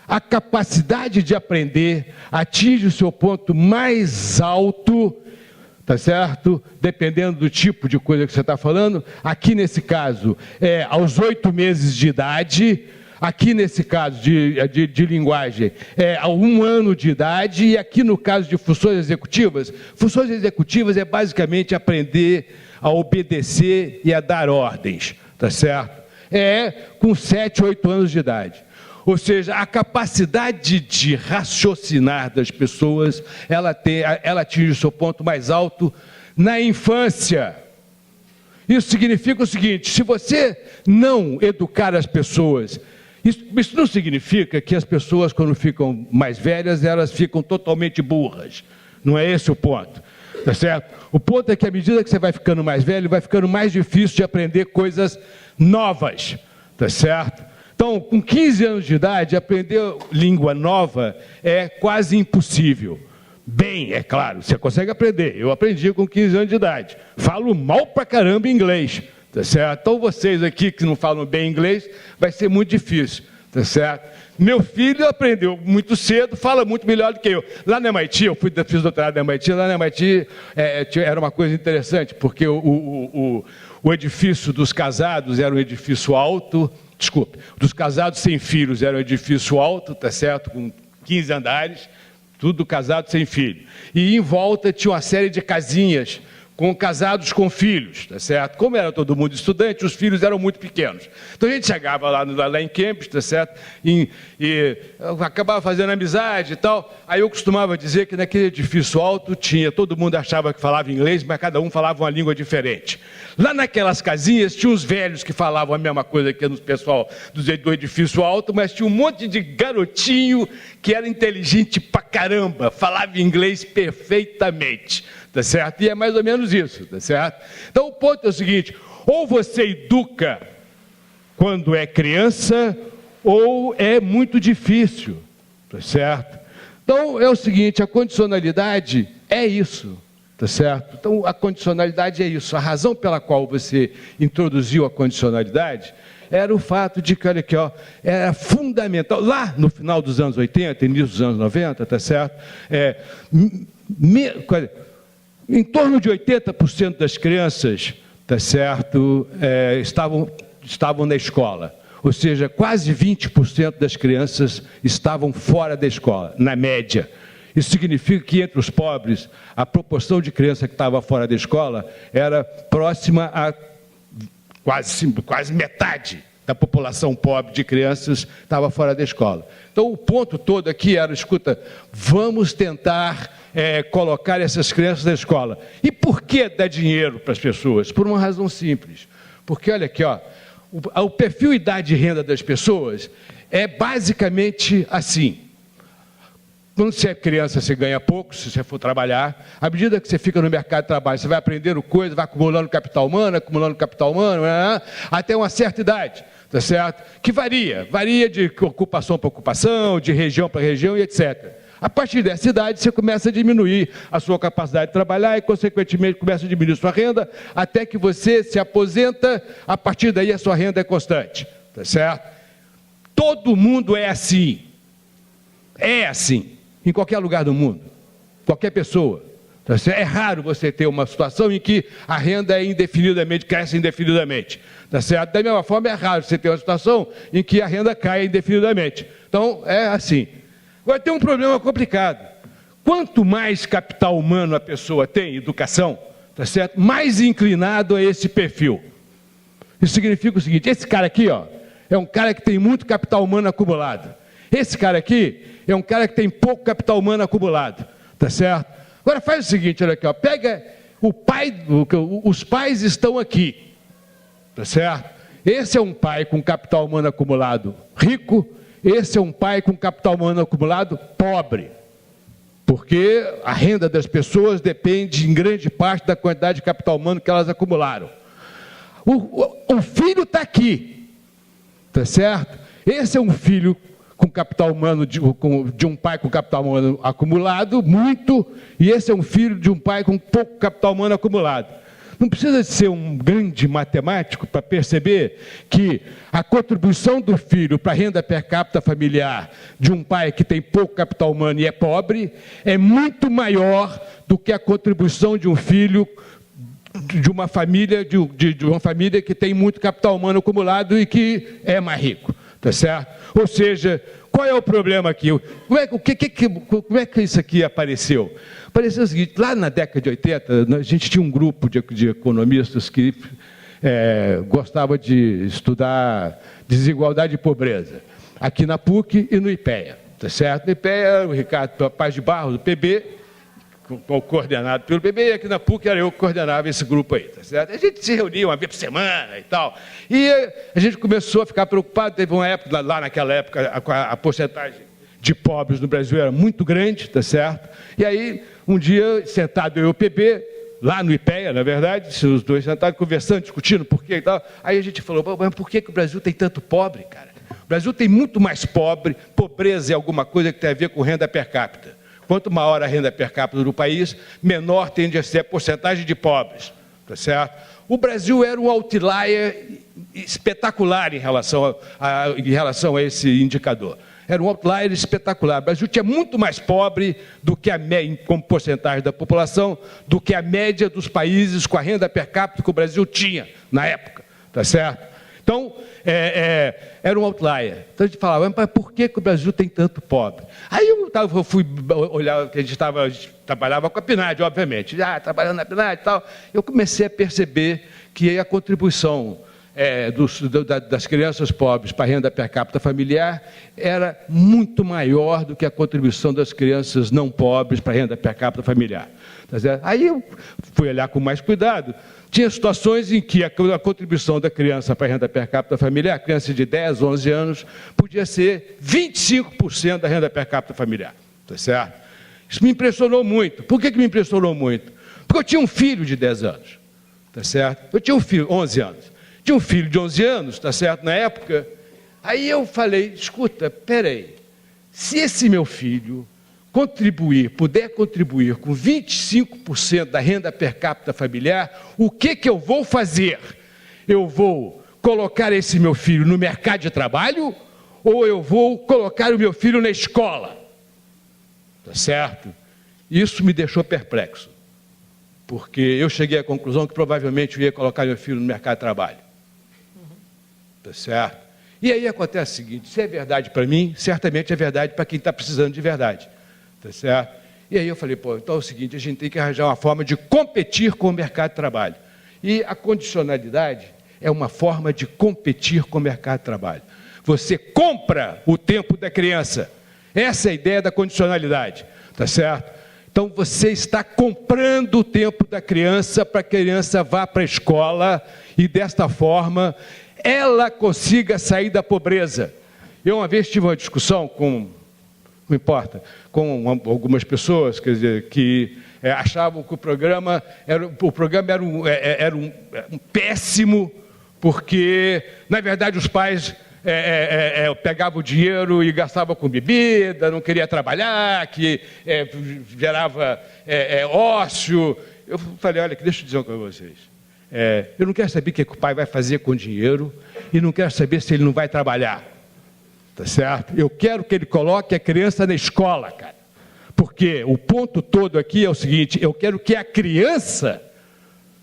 a capacidade de aprender atinge o seu ponto mais alto, tá certo? Dependendo do tipo de coisa que você está falando. Aqui nesse caso, aos 8 meses de idade. Aqui nesse caso de linguagem, a 1 ano de idade, e aqui no caso de funções executivas é basicamente aprender a obedecer e a dar ordens, tá certo? Com 7, 8 anos de idade. Ou seja, a capacidade de raciocinar das pessoas, ela atinge o seu ponto mais alto na infância. Isso significa o seguinte, se você não educar as pessoas, isso não significa que as pessoas, quando ficam mais velhas, elas ficam totalmente burras. Não é esse o ponto, tá certo? O ponto é que, à medida que você vai ficando mais velho, vai ficando mais difícil de aprender coisas novas, tá certo? Então, com 15 anos de idade, aprender língua nova é quase impossível. Bem, é claro, você consegue aprender. Eu aprendi com 15 anos de idade. Falo mal pra caramba inglês. Tá certo? Então, vocês aqui que não falam bem inglês, vai ser muito difícil, tá certo? Meu filho aprendeu muito cedo, fala muito melhor do que eu. Lá na MIT, fiz doutorado na MIT, lá na MIT era uma coisa interessante, porque o edifício dos casados era um edifício alto, dos casados sem filhos era um edifício alto, tá certo? Com 15 andares, tudo casado sem filho. E em volta tinha uma série de casinhas, com casados com filhos, tá certo? Como era todo mundo estudante, os filhos eram muito pequenos. Então a gente chegava lá em Cambridge, tá certo? E acabava fazendo amizade e tal. Aí eu costumava dizer que naquele edifício alto todo mundo achava que falava inglês, mas cada um falava uma língua diferente. Lá naquelas casinhas tinha uns velhos que falavam a mesma coisa que no pessoal do edifício alto, mas tinha um monte de garotinho que era inteligente pra caramba, falava inglês perfeitamente. Tá certo? E é mais ou menos isso, tá certo? Então o ponto é o seguinte, ou você educa quando é criança, ou é muito difícil, tá certo? Então é o seguinte, a condicionalidade é isso, tá certo? Então, a condicionalidade é isso. A razão pela qual você introduziu a condicionalidade era o fato de que, olha aqui, ó, era fundamental, lá no final dos anos 80, início dos anos 90, tá certo? Em torno de 80% das crianças, tá certo, estavam na escola. Ou seja, quase 20% das crianças estavam fora da escola, na média. Isso significa que entre os pobres, a proporção de criança que estava fora da escola era próxima a quase metade da população pobre de crianças estava fora da escola. Então, o ponto todo aqui era, escuta, vamos tentar colocar essas crianças na escola. E por que dar dinheiro para as pessoas? Por uma razão simples. Porque, olha aqui, ó, o perfil idade e renda das pessoas é basicamente assim. Quando você é criança, você ganha pouco, se você for trabalhar. À medida que você fica no mercado de trabalho, você vai aprendendo coisas, vai acumulando capital humano, até uma certa idade, tá certo? Que varia de ocupação para ocupação, de região para região e etc. A partir dessa idade, você começa a diminuir a sua capacidade de trabalhar e, consequentemente, começa a diminuir sua renda, até que você se aposenta, a partir daí a sua renda é constante, tá certo? Todo mundo é assim. É assim. Em qualquer lugar do mundo, qualquer pessoa. É raro você ter uma situação em que a renda é indefinidamente, cresce indefinidamente. Tá certo? Da mesma forma, é raro você ter uma situação em que a renda cai indefinidamente. Então, é assim. Agora, tem um problema complicado. Quanto mais capital humano a pessoa tem, educação, tá certo? Mais inclinado a esse perfil. Isso significa o seguinte, esse cara aqui, ó, é um cara que tem muito capital humano acumulado. Esse cara aqui é um cara que tem pouco capital humano acumulado, tá certo? Agora faz o seguinte, olha aqui, ó, pega o pai, os pais estão aqui, tá certo? Esse é um pai com capital humano acumulado rico, esse é um pai com capital humano acumulado pobre, porque a renda das pessoas depende em grande parte da quantidade de capital humano que elas acumularam. O filho está aqui, tá certo? Esse é um filho com capital humano, de um pai com capital humano acumulado, muito, e esse é um filho de um pai com pouco capital humano acumulado. Não precisa ser um grande matemático para perceber que a contribuição do filho para a renda per capita familiar de um pai que tem pouco capital humano e é pobre é muito maior do que a contribuição de um filho de uma família, de uma família que tem muito capital humano acumulado e que é mais rico. Tá certo? Ou seja, qual é o problema aqui? Como é que isso aqui apareceu? Apareceu o seguinte, lá na década de 80, a gente tinha um grupo de economistas que gostava de estudar desigualdade e pobreza, aqui na PUC e no IPEA, tá certo? No IPEA, o Ricardo Paz de Barros, do PB, coordenado pelo PB, e aqui na PUC era eu que coordenava esse grupo aí, tá certo? A gente se reunia uma vez por semana e tal, e a gente começou a ficar preocupado. Teve uma época, lá naquela época, a porcentagem de pobres no Brasil era muito grande, tá certo? E aí, um dia, sentado eu e o PB, lá no IPEA, na verdade, os dois sentados conversando, discutindo por quê e tal, aí a gente falou, mas por que o Brasil tem tanto pobre, cara? O Brasil tem muito mais pobre, pobreza é alguma coisa que tem a ver com renda per capita. Quanto maior a renda per capita do país, menor tende a ser a porcentagem de pobres, tá certo? O Brasil era um outlier espetacular em relação a esse indicador. Era um outlier espetacular. O Brasil tinha muito mais pobre do que como porcentagem da população, do que a média dos países com a renda per capita que o Brasil tinha na época, tá certo? Então, era um outlier. Então a gente falava, mas por que o Brasil tem tanto pobre? Aí eu fui olhar, que a gente trabalhava com a PNAD, obviamente, trabalhando na PNAD e tal, eu comecei a perceber que a contribuição das crianças pobres para a renda per capita familiar era muito maior do que a contribuição das crianças não pobres para a renda per capita familiar. Tá certo? Aí eu fui olhar com mais cuidado. Tinha situações em que a contribuição da criança para a renda per capita familiar, criança de 10, 11 anos, podia ser 25% da renda per capita familiar. Tá certo? Isso me impressionou muito. Por que me impressionou muito? Porque eu tinha um filho de 10 anos. Tá certo? Eu tinha um filho, 11 anos. Tinha um filho de 11 anos, tá certo, na época. Aí eu falei, escuta, peraí, se esse meu filho puder contribuir com 25% da renda per capita familiar, o que eu vou fazer? Eu vou colocar esse meu filho no mercado de trabalho ou eu vou colocar o meu filho na escola? Tá certo? Isso me deixou perplexo, porque eu cheguei à conclusão que provavelmente eu ia colocar meu filho no mercado de trabalho. Tá certo? E aí acontece o seguinte, se é verdade para mim, certamente é verdade para quem está precisando de verdade. Tá certo? E aí eu falei, então é o seguinte, a gente tem que arranjar uma forma de competir com o mercado de trabalho. E a condicionalidade é uma forma de competir com o mercado de trabalho. Você compra o tempo da criança. Essa é a ideia da condicionalidade, tá certo? Então você está comprando o tempo da criança para que a criança vá para a escola e desta forma ela consiga sair da pobreza. Eu uma vez tive uma discussão com algumas pessoas, quer dizer, que achavam que o programa era um péssimo, porque, na verdade, os pais pegavam o dinheiro e gastavam com bebida, não queria trabalhar, que gerava ócio. Eu falei, olha, deixa eu dizer uma coisa para vocês. Eu não quero saber o que o pai vai fazer com o dinheiro e não quero saber se ele não vai trabalhar. Tá certo? Eu quero que ele coloque a criança na escola, cara. Porque o ponto todo aqui é o seguinte, eu quero que a criança,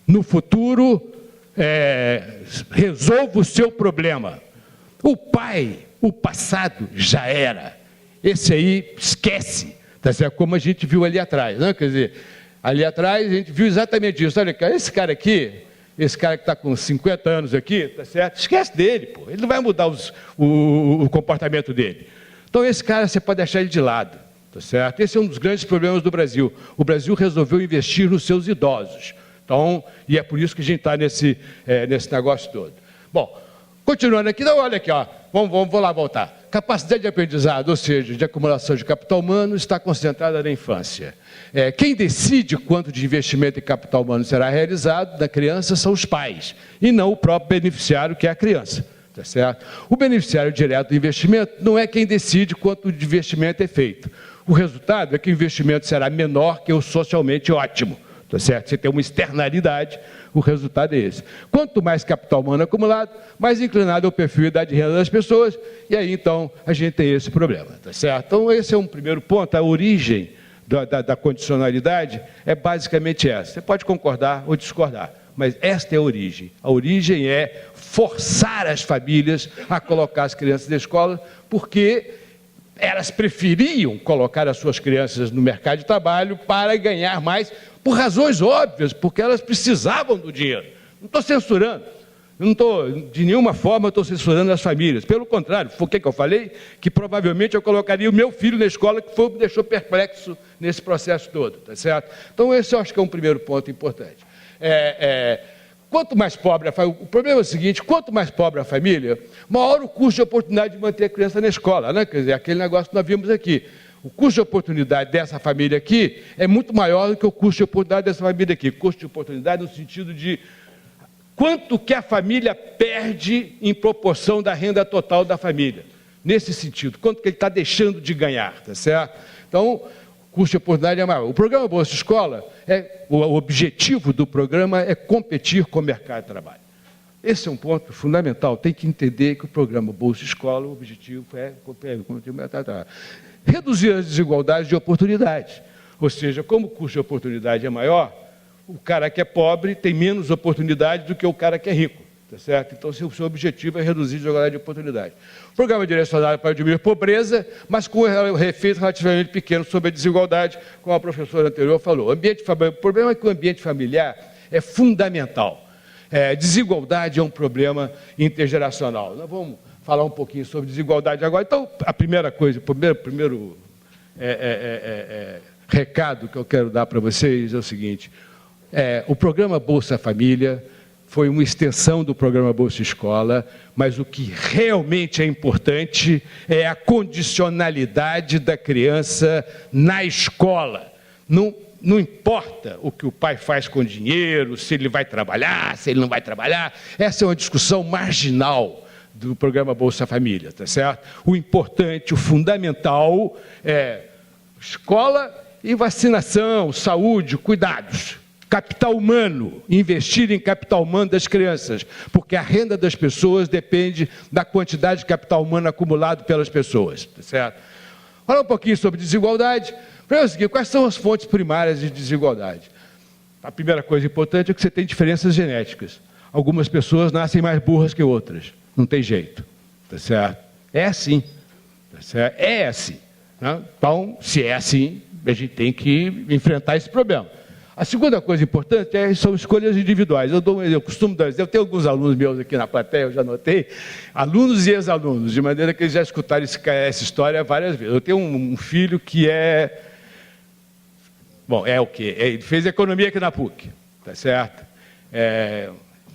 no futuro, resolva o seu problema. O pai, o passado, já era. Esse aí, esquece. Tá certo? Como a gente viu ali atrás, né? Quer dizer, ali atrás a gente viu exatamente isso. Olha, esse cara aqui, esse cara que está com 50 anos aqui, tá certo? Esquece dele, pô. Ele não vai mudar o comportamento dele. Então, esse cara, você pode deixar ele de lado, tá certo? Esse é um dos grandes problemas do Brasil. O Brasil resolveu investir nos seus idosos. Então, e é por isso que a gente está nesse negócio todo. Bom, continuando aqui, então, olha aqui, ó. Vamos lá voltar. Capacidade de aprendizado, ou seja, de acumulação de capital humano, está concentrada na infância. Quem decide quanto de investimento em capital humano será realizado na criança são os pais, e não o próprio beneficiário, que é a criança. Tá certo? O beneficiário direto do investimento não é quem decide quanto de investimento é feito. O resultado é que o investimento será menor que o socialmente ótimo. Tá certo? Você tem uma externalidade, o resultado é esse. Quanto mais capital humano acumulado, mais inclinado é o perfil e idade de renda das pessoas, e aí então a gente tem esse problema. Tá certo? Então esse é um primeiro ponto, a origem da condicionalidade é basicamente essa. Você pode concordar ou discordar, mas esta é a origem. A origem é forçar as famílias a colocar as crianças na escola, porque elas preferiam colocar as suas crianças no mercado de trabalho para ganhar mais, por razões óbvias, porque elas precisavam do dinheiro. Não estou censurando. De nenhuma forma estou censurando as famílias. Pelo contrário, foi o que eu falei? Que provavelmente eu colocaria o meu filho na escola, que foi o que me deixou perplexo nesse processo todo. Tá certo? Então, esse eu acho que é um primeiro ponto importante. Quanto mais pobre a família, o problema é o seguinte, quanto mais pobre a família, maior o custo de oportunidade de manter a criança na escola, né? Quer dizer, aquele negócio que nós vimos aqui. O custo de oportunidade dessa família aqui é muito maior do que o custo de oportunidade dessa família aqui. Custo de oportunidade no sentido de quanto que a família perde em proporção da renda total da família. Nesse sentido, quanto que ele está deixando de ganhar, tá certo? Então, custo de oportunidade é maior. O programa Bolsa Escola, o objetivo do programa é competir com o mercado de trabalho. Esse é um ponto fundamental. Tem que entender que o programa Bolsa Escola, o objetivo é competir com o mercado de trabalho. Reduzir as desigualdades de oportunidades. Ou seja, como o custo de oportunidade é maior, o cara que é pobre tem menos oportunidade do que o cara que é rico. Tá certo? Então, o seu objetivo é reduzir a desigualdade de oportunidade. O programa é direcionado para diminuir a pobreza, mas com um efeito relativamente pequeno sobre a desigualdade, como a professora anterior falou. O problema é que o ambiente familiar é fundamental. Desigualdade é um problema intergeracional. Nós vamos falar um pouquinho sobre desigualdade agora. Então, a primeira coisa, o primeiro recado que eu quero dar para vocês é o seguinte: o programa Bolsa Família foi uma extensão do programa Bolsa Escola, mas o que realmente é importante é a condicionalidade da criança na escola. Não importa o que o pai faz com o dinheiro, se ele vai trabalhar, se ele não vai trabalhar. Essa é uma discussão marginal do programa Bolsa Família, tá certo? O importante, o fundamental é Escola e vacinação, saúde, cuidados. Capital humano, investir em capital humano das crianças, porque a renda das pessoas depende da quantidade de capital humano acumulado pelas pessoas, tá certo? Fala um pouquinho sobre desigualdade. Primeiro, seguinte, quais são as fontes primárias de desigualdade? A primeira coisa importante é que você tem diferenças genéticas. Algumas pessoas nascem mais burras que outras, não tem jeito, tá certo? É assim, tá certo? É assim, né? Então, se é assim, a gente tem que enfrentar esse problema. A segunda coisa importante são escolhas individuais. Eu costumo dar, eu tenho alguns alunos meus aqui na plateia, eu já notei, alunos e ex-alunos, de maneira que eles já escutaram essa história várias vezes. Eu tenho um filho que é o quê? Ele fez economia aqui na PUC, tá certo?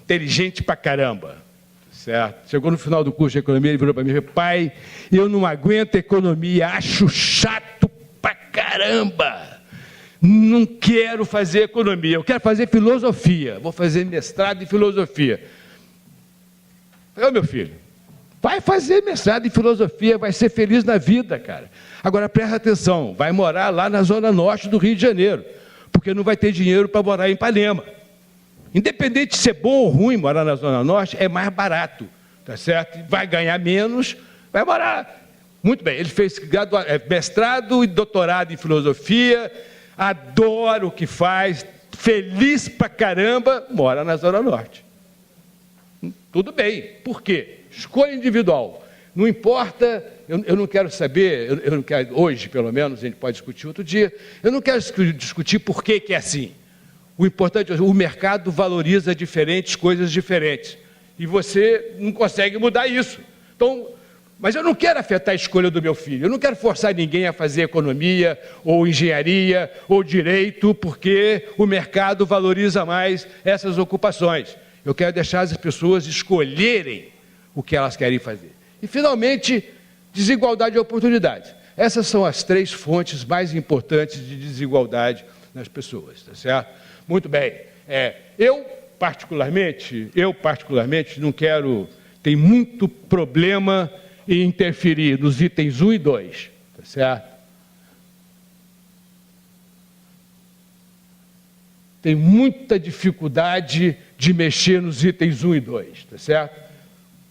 Inteligente pra caramba, tá certo? Chegou no final do curso de economia, ele virou para mim e falou: pai, eu não aguento economia, acho chato pra caramba. Não quero fazer economia, eu quero fazer filosofia, vou fazer mestrado em filosofia. Eu, meu filho, vai fazer mestrado em filosofia, vai ser feliz na vida, cara. Agora, presta atenção, vai morar lá na zona norte do Rio de Janeiro, porque não vai ter dinheiro para morar em Ipanema. Independente de ser bom ou ruim morar na zona norte, é mais barato, tá certo? Vai ganhar menos, vai morar. Muito bem, ele fez mestrado e doutorado em filosofia, adora o que faz, feliz pra caramba, mora na Zona Norte. Tudo bem. Por quê? Escolha individual. Não importa, eu não quero saber, eu não quero, hoje pelo menos, a gente pode discutir outro dia, eu não quero discutir por que é assim. O importante é que o mercado valoriza coisas diferentes. E você não consegue mudar isso. Então, mas eu não quero afetar a escolha do meu filho, eu não quero forçar ninguém a fazer economia, ou engenharia, ou direito, porque o mercado valoriza mais essas ocupações. Eu quero deixar as pessoas escolherem o que elas querem fazer. E, finalmente, desigualdade de oportunidade. Essas são as 3 fontes mais importantes de desigualdade nas pessoas, tá certo? Muito bem. Eu particularmente, não quero... Tem muito problema em interferir nos itens 1 e 2, tá certo? Tem muita dificuldade de mexer nos itens 1 e 2, tá certo?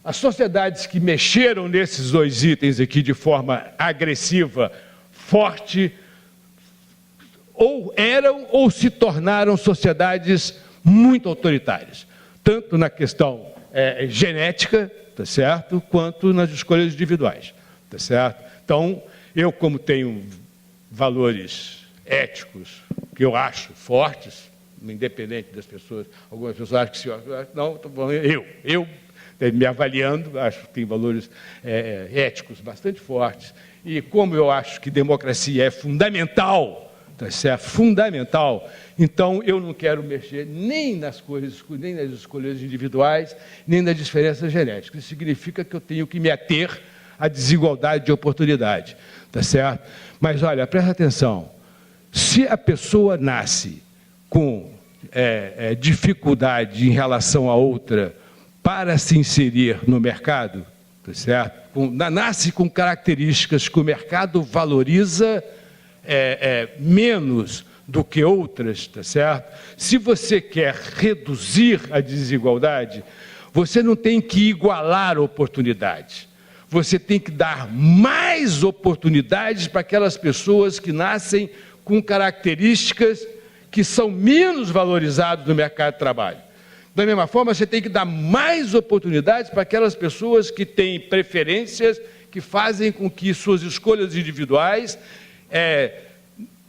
As sociedades que mexeram nesses 2 itens aqui de forma agressiva, forte, ou eram ou se tornaram sociedades muito autoritárias, tanto na questão genética, tá certo? Quanto nas escolhas individuais, tá certo? Então, eu, como tenho valores éticos que eu acho fortes, independente das pessoas, algumas pessoas acham que não, estou falando eu me avaliando, acho que tem valores éticos bastante fortes, e como eu acho que democracia é fundamental, tá certo? Fundamental. Então, eu não quero mexer nem nas escolhas individuais, nem nas diferenças genéticas. Isso significa que eu tenho que me ater à desigualdade de oportunidade, tá certo? Mas, olha, presta atenção. Se a pessoa nasce com dificuldade em relação a outra para se inserir no mercado, tá certo? Nasce com características que o mercado valoriza menos do que outras, tá certo? Se você quer reduzir a desigualdade, você não tem que igualar oportunidades. Você tem que dar mais oportunidades para aquelas pessoas que nascem com características que são menos valorizadas no mercado de trabalho. Da mesma forma, você tem que dar mais oportunidades para aquelas pessoas que têm preferências que fazem com que suas escolhas individuais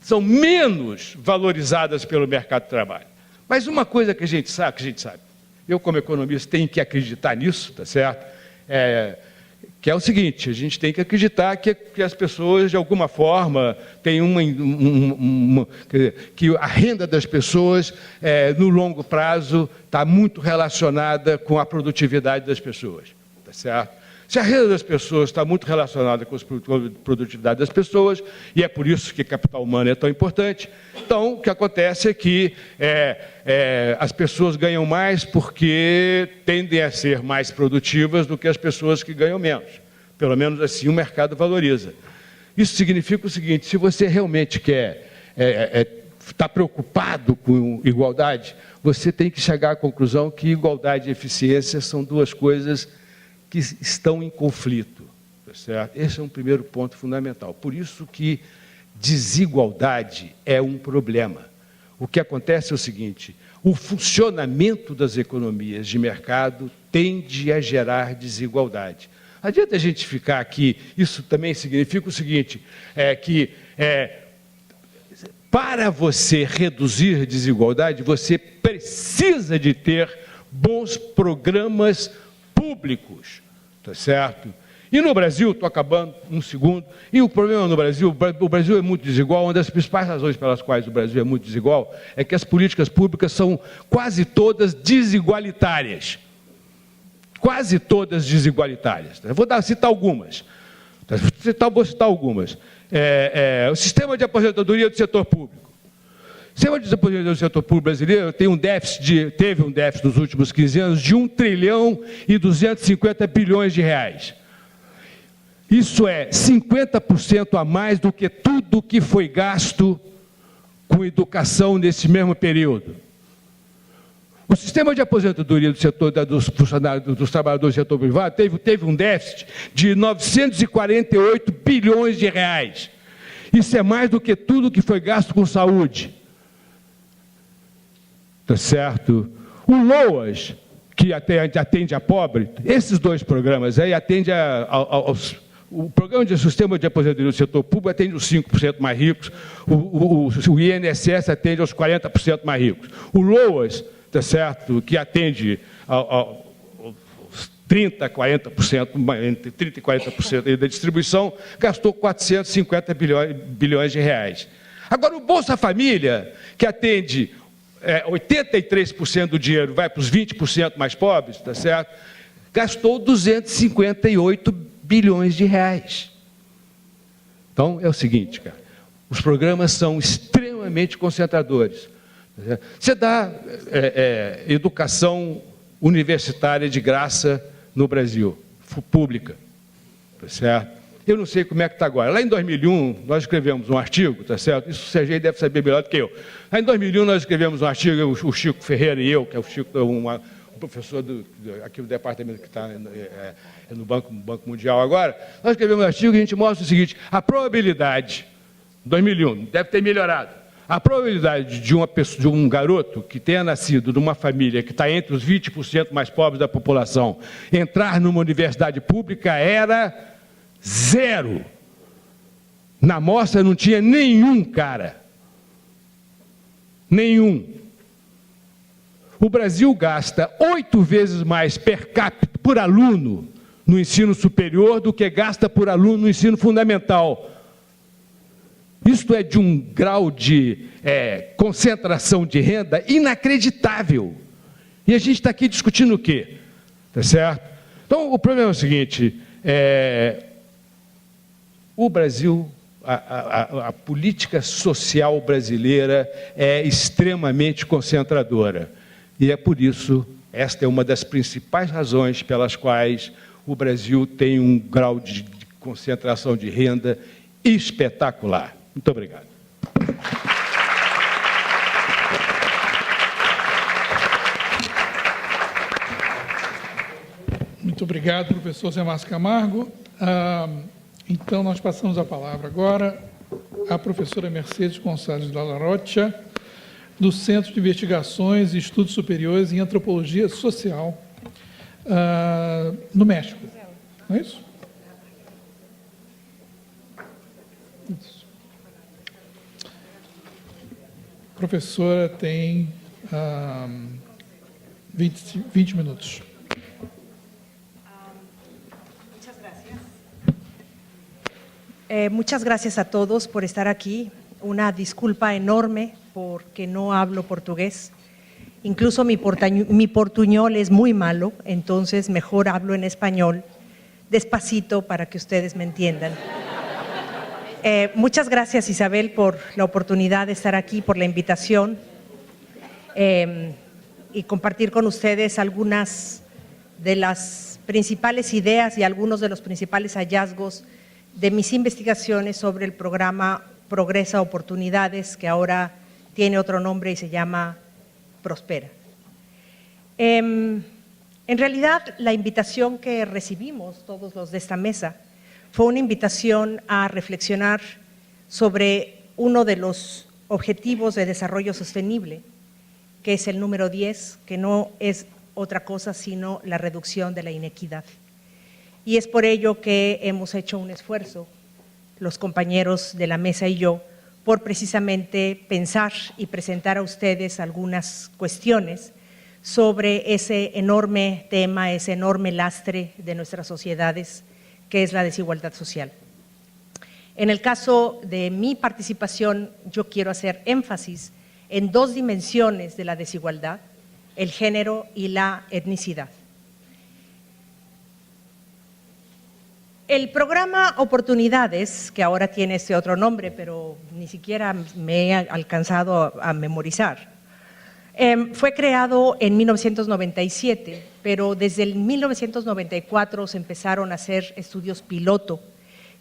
são menos valorizadas pelo mercado de trabalho. Mas uma coisa que a gente sabe, eu como economista tenho que acreditar nisso, tá certo? Que é o seguinte, a gente tem que acreditar que as pessoas, de alguma forma, têm que a renda das pessoas, no longo prazo, está muito relacionada com a produtividade das pessoas, tá certo? Se a renda das pessoas está muito relacionada com a produtividade das pessoas, e é por isso que capital humano é tão importante, então o que acontece é que as pessoas ganham mais porque tendem a ser mais produtivas do que as pessoas que ganham menos. Pelo menos assim o mercado valoriza. Isso significa o seguinte: se você realmente quer está preocupado com igualdade, você tem que chegar à conclusão que igualdade e eficiência são duas coisas que estão em conflito. Tá certo? Esse é um primeiro ponto fundamental. Por isso que desigualdade é um problema. O que acontece é o seguinte: o funcionamento das economias de mercado tende a gerar desigualdade. Não adianta a gente ficar aqui, isso também significa o seguinte, para você reduzir desigualdade, você precisa de ter bons programas públicos, tá certo? E no Brasil, estou acabando um segundo, e o problema no Brasil, o Brasil é muito desigual. Uma das principais razões pelas quais o Brasil é muito desigual é que as políticas públicas são quase todas desigualitárias. Quase todas desigualitárias. Eu vou citar algumas. Vou citar algumas. O sistema de aposentadoria do setor público. O sistema de aposentadoria do setor público brasileiro teve um déficit nos últimos 15 anos de 1 trilhão e 250 bilhões de reais. Isso é 50% a mais do que tudo que foi gasto com educação nesse mesmo período. O sistema de aposentadoria do setor dos funcionários, dos trabalhadores do setor privado teve um déficit de 948 bilhões de reais. Isso é mais do que tudo que foi gasto com saúde. Tá certo? O LOAS, que atende a pobre, esses dois programas aí atendem o programa de sistema de aposentadoria do setor público atende os 5% mais ricos, o INSS atende aos 40% mais ricos. O LOAS, tá certo, que atende aos 30%, 40%, entre 30% e 40% da distribuição, gastou 450 bilhões de reais. Agora, o Bolsa Família, que atende 83% do dinheiro, vai para os 20% mais pobres, tá certo? Gastou 258 bilhões de reais. Então, é o seguinte, cara, os programas são extremamente concentradores. Você dá educação universitária de graça no Brasil, pública, tá certo? Eu não sei como é que está agora. Lá em 2001, nós escrevemos um artigo, tá certo? Isso o Sergei deve saber melhor do que eu. Lá em 2001, nós escrevemos um artigo, o Chico um professor aqui do departamento que está no Banco Mundial agora. Nós escrevemos um artigo e a gente mostra o seguinte: a probabilidade, 2001, deve ter melhorado. A probabilidade de um garoto que tenha nascido numa família que está entre os 20% mais pobres da população entrar numa universidade pública era 0. Na amostra não tinha nenhum cara. Nenhum. O Brasil gasta 8 vezes mais per capita por aluno no ensino superior do que gasta por aluno no ensino fundamental. Isto é de um grau de concentração de renda inacreditável. E a gente está aqui discutindo o quê? Tá certo? Então, o problema é o seguinte: o Brasil, a política social brasileira é extremamente concentradora. E é por isso, esta é uma das principais razões pelas quais o Brasil tem um grau de concentração de renda espetacular. Muito obrigado. Muito obrigado, professor Zé Márcio Camargo. Então, nós passamos a palavra agora à professora Mercedes Gonçalves Dalla Rocha, do Centro de Investigações e Estudos Superiores em Antropologia Social, no México. Não é isso? Isso. A professora tem 20 minutos. Muchas gracias a todos por estar aquí. Una disculpa enorme porque no hablo portugués. Incluso mi portuñol es muy malo, entonces mejor hablo en español, despacito para que ustedes me entiendan. Muchas gracias, Isabel, por la oportunidad de estar aquí, por la invitación y compartir con ustedes algunas de las principales ideas y algunos de los principales hallazgos de mis investigaciones sobre el programa Progresa Oportunidades, que ahora tiene otro nombre y se llama Prospera. En realidad, la invitación que recibimos todos los de esta mesa fue una invitación a reflexionar sobre uno de los objetivos de desarrollo sostenible, que es el número 10, que no es otra cosa sino la reducción de la inequidad. Y es por ello que hemos hecho un esfuerzo, los compañeros de la mesa y yo, por precisamente pensar y presentar a ustedes algunas cuestiones sobre ese enorme tema, ese enorme lastre de nuestras sociedades, que es la desigualdad social. En el caso de mi participación, yo quiero hacer énfasis en dos dimensiones de la desigualdad: el género y la etnicidad. El programa Oportunidades, que ahora tiene este otro nombre, pero ni siquiera me he alcanzado a memorizar, fue creado en 1997, pero desde el 1994 se empezaron a hacer estudios piloto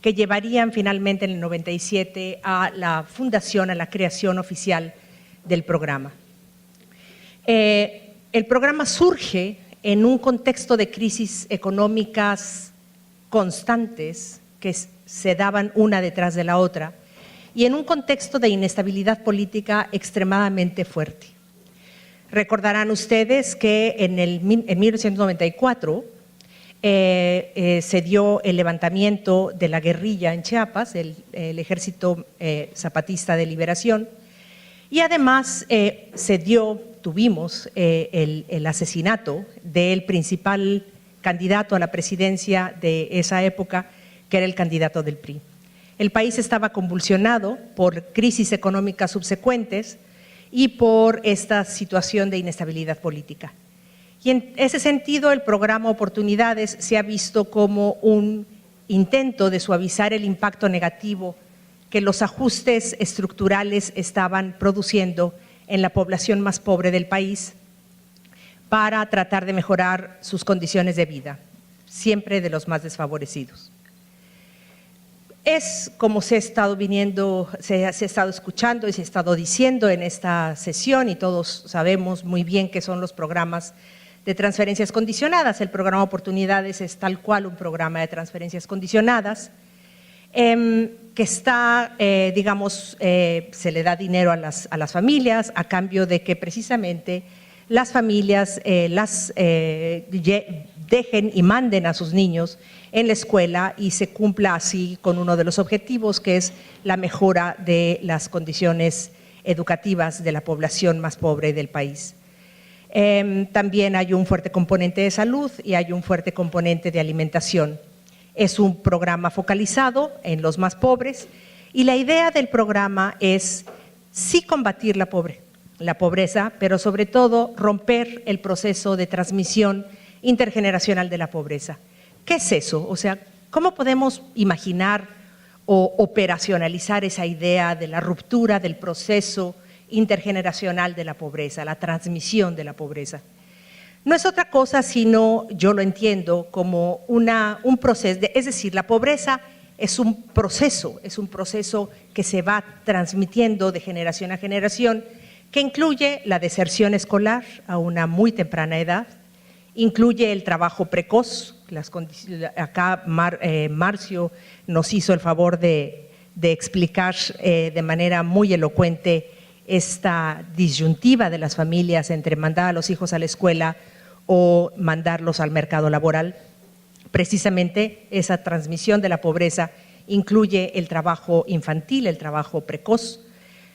que llevarían finalmente en el 97 a la fundación, a la creación oficial del programa. El programa surge en un contexto de crisis económicas constantes que se daban una detrás de la otra y en un contexto de inestabilidad política extremadamente fuerte. Recordarán ustedes que en 1994 se dio el levantamiento de la guerrilla en Chiapas, el Ejército Zapatista de Liberación, y además tuvimos el asesinato del principal candidato a la presidencia de esa época, que era el candidato del PRI. El país estaba convulsionado por crisis económicas subsecuentes y por esta situación de inestabilidad política. Y en ese sentido, el programa Oportunidades se ha visto como un intento de suavizar el impacto negativo que los ajustes estructurales estaban produciendo en la población más pobre del país, para tratar de mejorar sus condiciones de vida, siempre de los más desfavorecidos. Es como se ha estado escuchando y se ha estado diciendo en esta sesión, y todos sabemos muy bien qué son los programas de transferencias condicionadas. El programa Oportunidades es tal cual un programa de transferencias condicionadas, que está, se le da dinero a las familias a cambio de que precisamente las familias dejen y manden a sus niños en la escuela y se cumpla así con uno de los objetivos, que es la mejora de las condiciones educativas de la población más pobre del país. También hay un fuerte componente de salud y hay un fuerte componente de alimentación. Es un programa focalizado en los más pobres y la idea del programa es sí combatir la pobreza, pero sobre todo romper el proceso de transmisión intergeneracional de la pobreza. ¿Qué es eso? O sea, ¿cómo podemos imaginar o operacionalizar esa idea de la ruptura del proceso intergeneracional de la pobreza, la transmisión de la pobreza? No es otra cosa sino, yo lo entiendo como un proceso, es decir, la pobreza es un proceso que se va transmitiendo de generación a generación, que incluye la deserción escolar a una muy temprana edad, incluye el trabajo precoz. Acá Marcio nos hizo el favor de explicar de manera muy elocuente esta disyuntiva de las familias entre mandar a los hijos a la escuela o mandarlos al mercado laboral. Precisamente esa transmisión de la pobreza incluye el trabajo infantil, el trabajo precoz,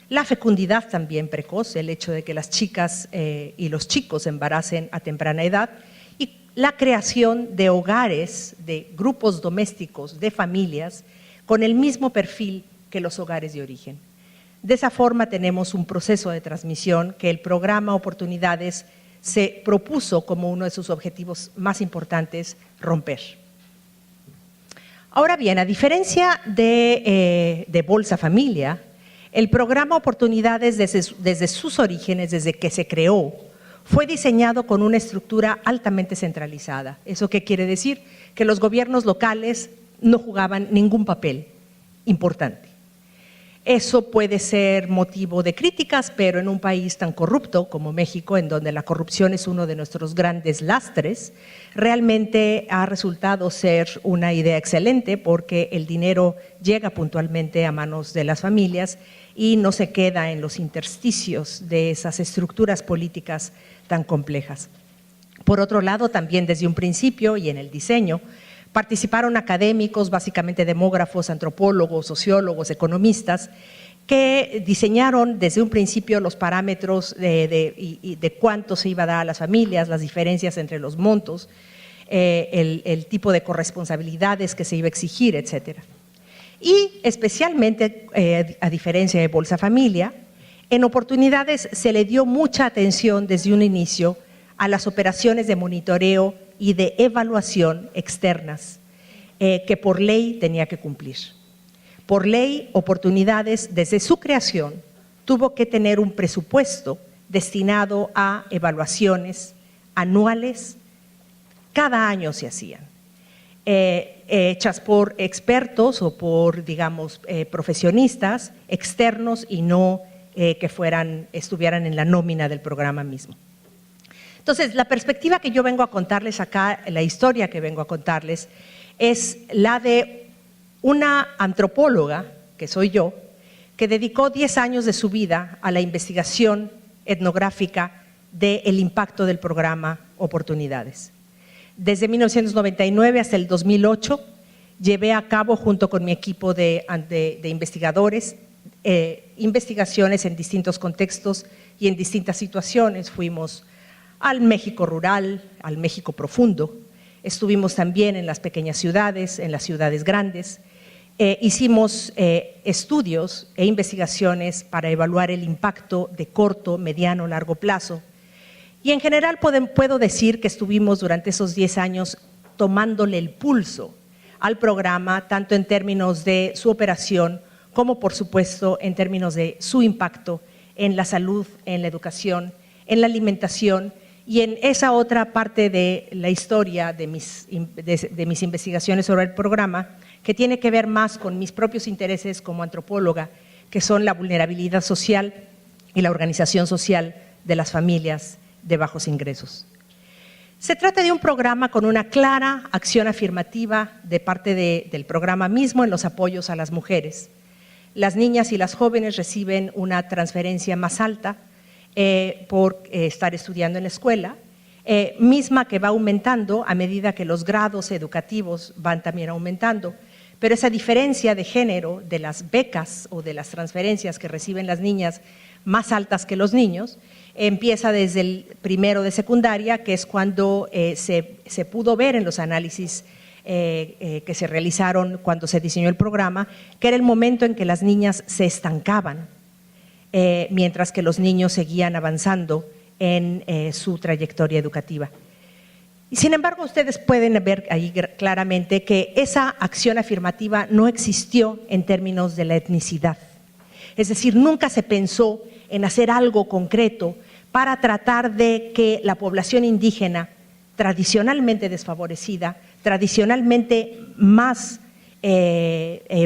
la fecundidad también precoz, el hecho de que las chicas y los chicos se embaracen a temprana edad, y la creación de hogares, de grupos domésticos, de familias, con el mismo perfil que los hogares de origen. De esa forma tenemos un proceso de transmisión que el programa Oportunidades se propuso como uno de sus objetivos más importantes romper. Ahora bien, a diferencia de Bolsa Familia, el programa Oportunidades desde sus orígenes, desde que se creó, fue diseñado con una estructura altamente centralizada. ¿Eso qué quiere decir? Que los gobiernos locales no jugaban ningún papel importante. Eso puede ser motivo de críticas, pero en un país tan corrupto como México, en donde la corrupción es uno de nuestros grandes lastres, realmente ha resultado ser una idea excelente porque el dinero llega puntualmente a manos de las familias y no se queda en los intersticios de esas estructuras políticas tan complejas. Por otro lado, también desde un principio y en el diseño, participaron académicos, básicamente demógrafos, antropólogos, sociólogos, economistas, que diseñaron desde un principio los parámetros de cuánto se iba a dar a las familias, las diferencias entre los montos, el tipo de corresponsabilidades que se iba a exigir, etcétera. Y especialmente, a diferencia de Bolsa Familia, en Oportunidades se le dio mucha atención desde un inicio a las operaciones de monitoreo y de evaluación externas que por ley tenía que cumplir. Por ley, Oportunidades, desde su creación, tuvo que tener un presupuesto destinado a evaluaciones anuales, cada año se hacían, hechas por expertos o por, digamos, profesionistas externos y no que estuvieran en la nómina del programa mismo. Entonces, la perspectiva que yo vengo a contarles acá, la historia que vengo a contarles, es la de una antropóloga, que soy yo, que dedicó 10 años de su vida a la investigación etnográfica del impacto del programa Oportunidades. Desde 1999 hasta el 2008, llevé a cabo, junto con mi equipo de investigadores, investigaciones en distintos contextos y en distintas situaciones. Fuimos al México rural, al México profundo, estuvimos también en las pequeñas ciudades, en las ciudades grandes, hicimos estudios e investigaciones para evaluar el impacto de corto, mediano, largo plazo. Y en general puedo decir que estuvimos durante esos 10 años tomándole el pulso al programa, tanto en términos de su operación como, por supuesto, en términos de su impacto en la salud, en la educación, en la alimentación y en esa otra parte de la historia de mis investigaciones sobre el programa, que tiene que ver más con mis propios intereses como antropóloga, que son la vulnerabilidad social y la organización social de las familias de bajos ingresos. Se trata de un programa con una clara acción afirmativa de parte del programa mismo en los apoyos a las mujeres. Las niñas y las jóvenes reciben una transferencia más alta por estar estudiando en la escuela, misma que va aumentando a medida que los grados educativos van también aumentando. Pero esa diferencia de género de las becas o de las transferencias que reciben las niñas más altas que los niños, empieza desde el primero de secundaria, que es cuando se pudo ver en los análisis que se realizaron cuando se diseñó el programa, que era el momento en que las niñas se estancaban, mientras que los niños seguían avanzando en su trayectoria educativa. Y sin embargo, ustedes pueden ver ahí claramente que esa acción afirmativa no existió en términos de la etnicidad. Es decir, nunca se pensó en hacer algo concreto para tratar de que la población indígena, tradicionalmente desfavorecida, tradicionalmente más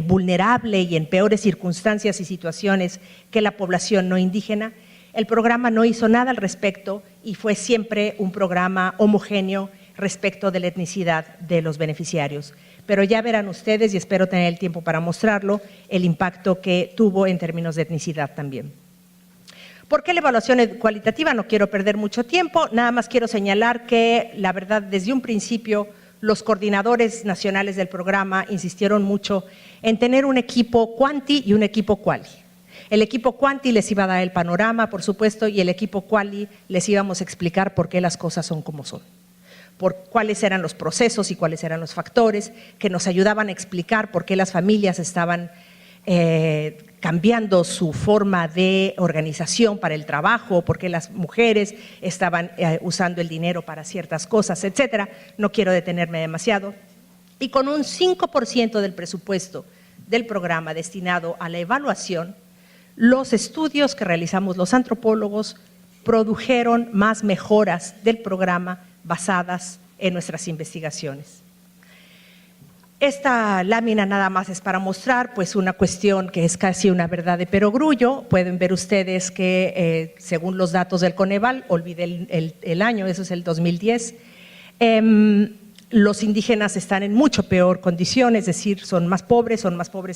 vulnerable y en peores circunstancias y situaciones que la población no indígena, el programa no hizo nada al respecto y fue siempre un programa homogéneo respecto de la etnicidad de los beneficiarios. Pero ya verán ustedes, y espero tener el tiempo para mostrarlo, el impacto que tuvo en términos de etnicidad también. ¿Por qué la evaluación cualitativa? No quiero perder mucho tiempo, nada más quiero señalar que la verdad desde un principio los coordinadores nacionales del programa insistieron mucho en tener un equipo quanti y un equipo quali. El equipo quanti les iba a dar el panorama, por supuesto, y el equipo quali les íbamos a explicar por qué las cosas son como son, por cuáles eran los procesos y cuáles eran los factores que nos ayudaban a explicar por qué las familias estaban cambiando su forma de organización para el trabajo, por qué las mujeres estaban usando el dinero para ciertas cosas, etcétera. No quiero detenerme demasiado. Y con un 5% del presupuesto del programa destinado a la evaluación, los estudios que realizamos los antropólogos produjeron más mejoras del programa basadas en nuestras investigaciones. Esta lámina nada más es para mostrar pues una cuestión que es casi una verdad de perogrullo. Pueden ver ustedes que según los datos del Coneval, olvidé el año, eso es el 2010, los indígenas están en mucho peor condición, es decir, son más pobres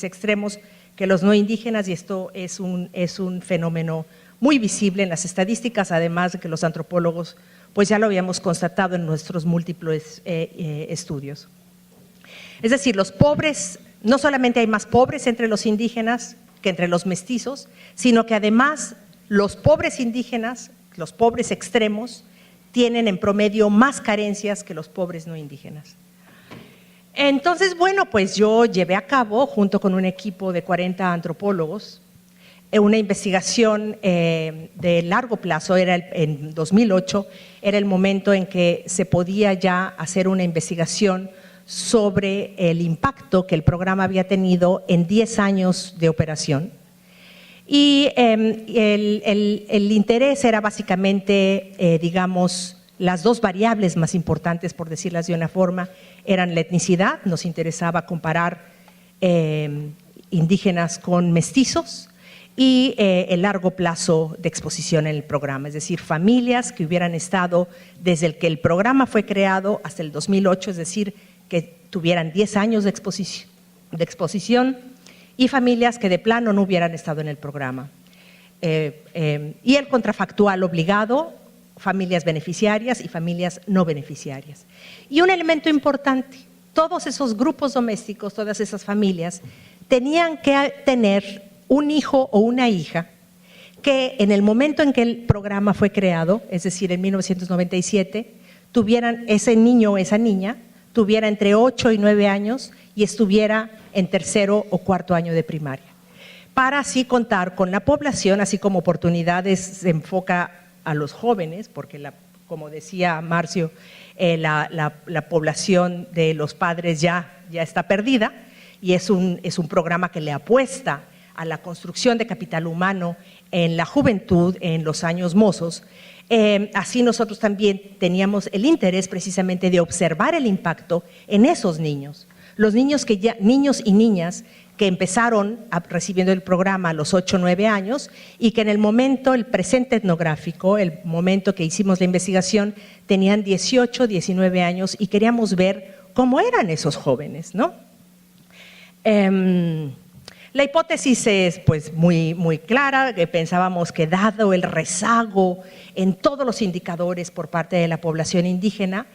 extremos que los no indígenas, y esto es un fenómeno muy visible en las estadísticas, además de que los antropólogos pues ya lo habíamos constatado en nuestros múltiples estudios. Es decir, los pobres, no solamente hay más pobres entre los indígenas que entre los mestizos, sino que además los pobres indígenas, los pobres extremos, tienen en promedio más carencias que los pobres no indígenas. Entonces, bueno, pues yo llevé a cabo, junto con un equipo de 40 antropólogos, una investigación de largo plazo. En 2008 era el momento en que se podía ya hacer una investigación sobre el impacto que el programa había tenido en 10 años de operación. Y el interés era básicamente, digamos, las dos variables más importantes, por decirlas de una forma, eran la etnicidad. Nos interesaba comparar indígenas con mestizos, y el largo plazo de exposición en el programa, es decir, familias que hubieran estado desde el que el programa fue creado hasta el 2008, es decir, que tuvieran 10 años de exposición, y familias que de plano no hubieran estado en el programa. Y el contrafactual obligado, familias beneficiarias y familias no beneficiarias. Y un elemento importante, todos esos grupos domésticos, todas esas familias, tenían que tener un hijo o una hija que en el momento en que el programa fue creado, es decir, en 1997, tuvieran ese niño o esa niña, tuviera entre 8 y 9 años y estuviera en tercero o cuarto año de primaria, para así contar con la población, así como oportunidades se enfoca a los jóvenes, porque como decía Marcio, la población de los padres ya está perdida, y es un programa que le apuesta a la construcción de capital humano en la juventud, en los años mozos. Así nosotros también teníamos el interés precisamente de observar el impacto en esos niños. Los niños niños y niñas que empezaron recibiendo el programa a los 8 o 9 años, y que en el presente etnográfico, el momento que hicimos la investigación, tenían 18, 19 años, y queríamos ver cómo eran esos jóvenes, ¿no? La hipótesis es pues muy clara, que pensábamos que dado el rezago en todos los indicadores por parte de la población indígena,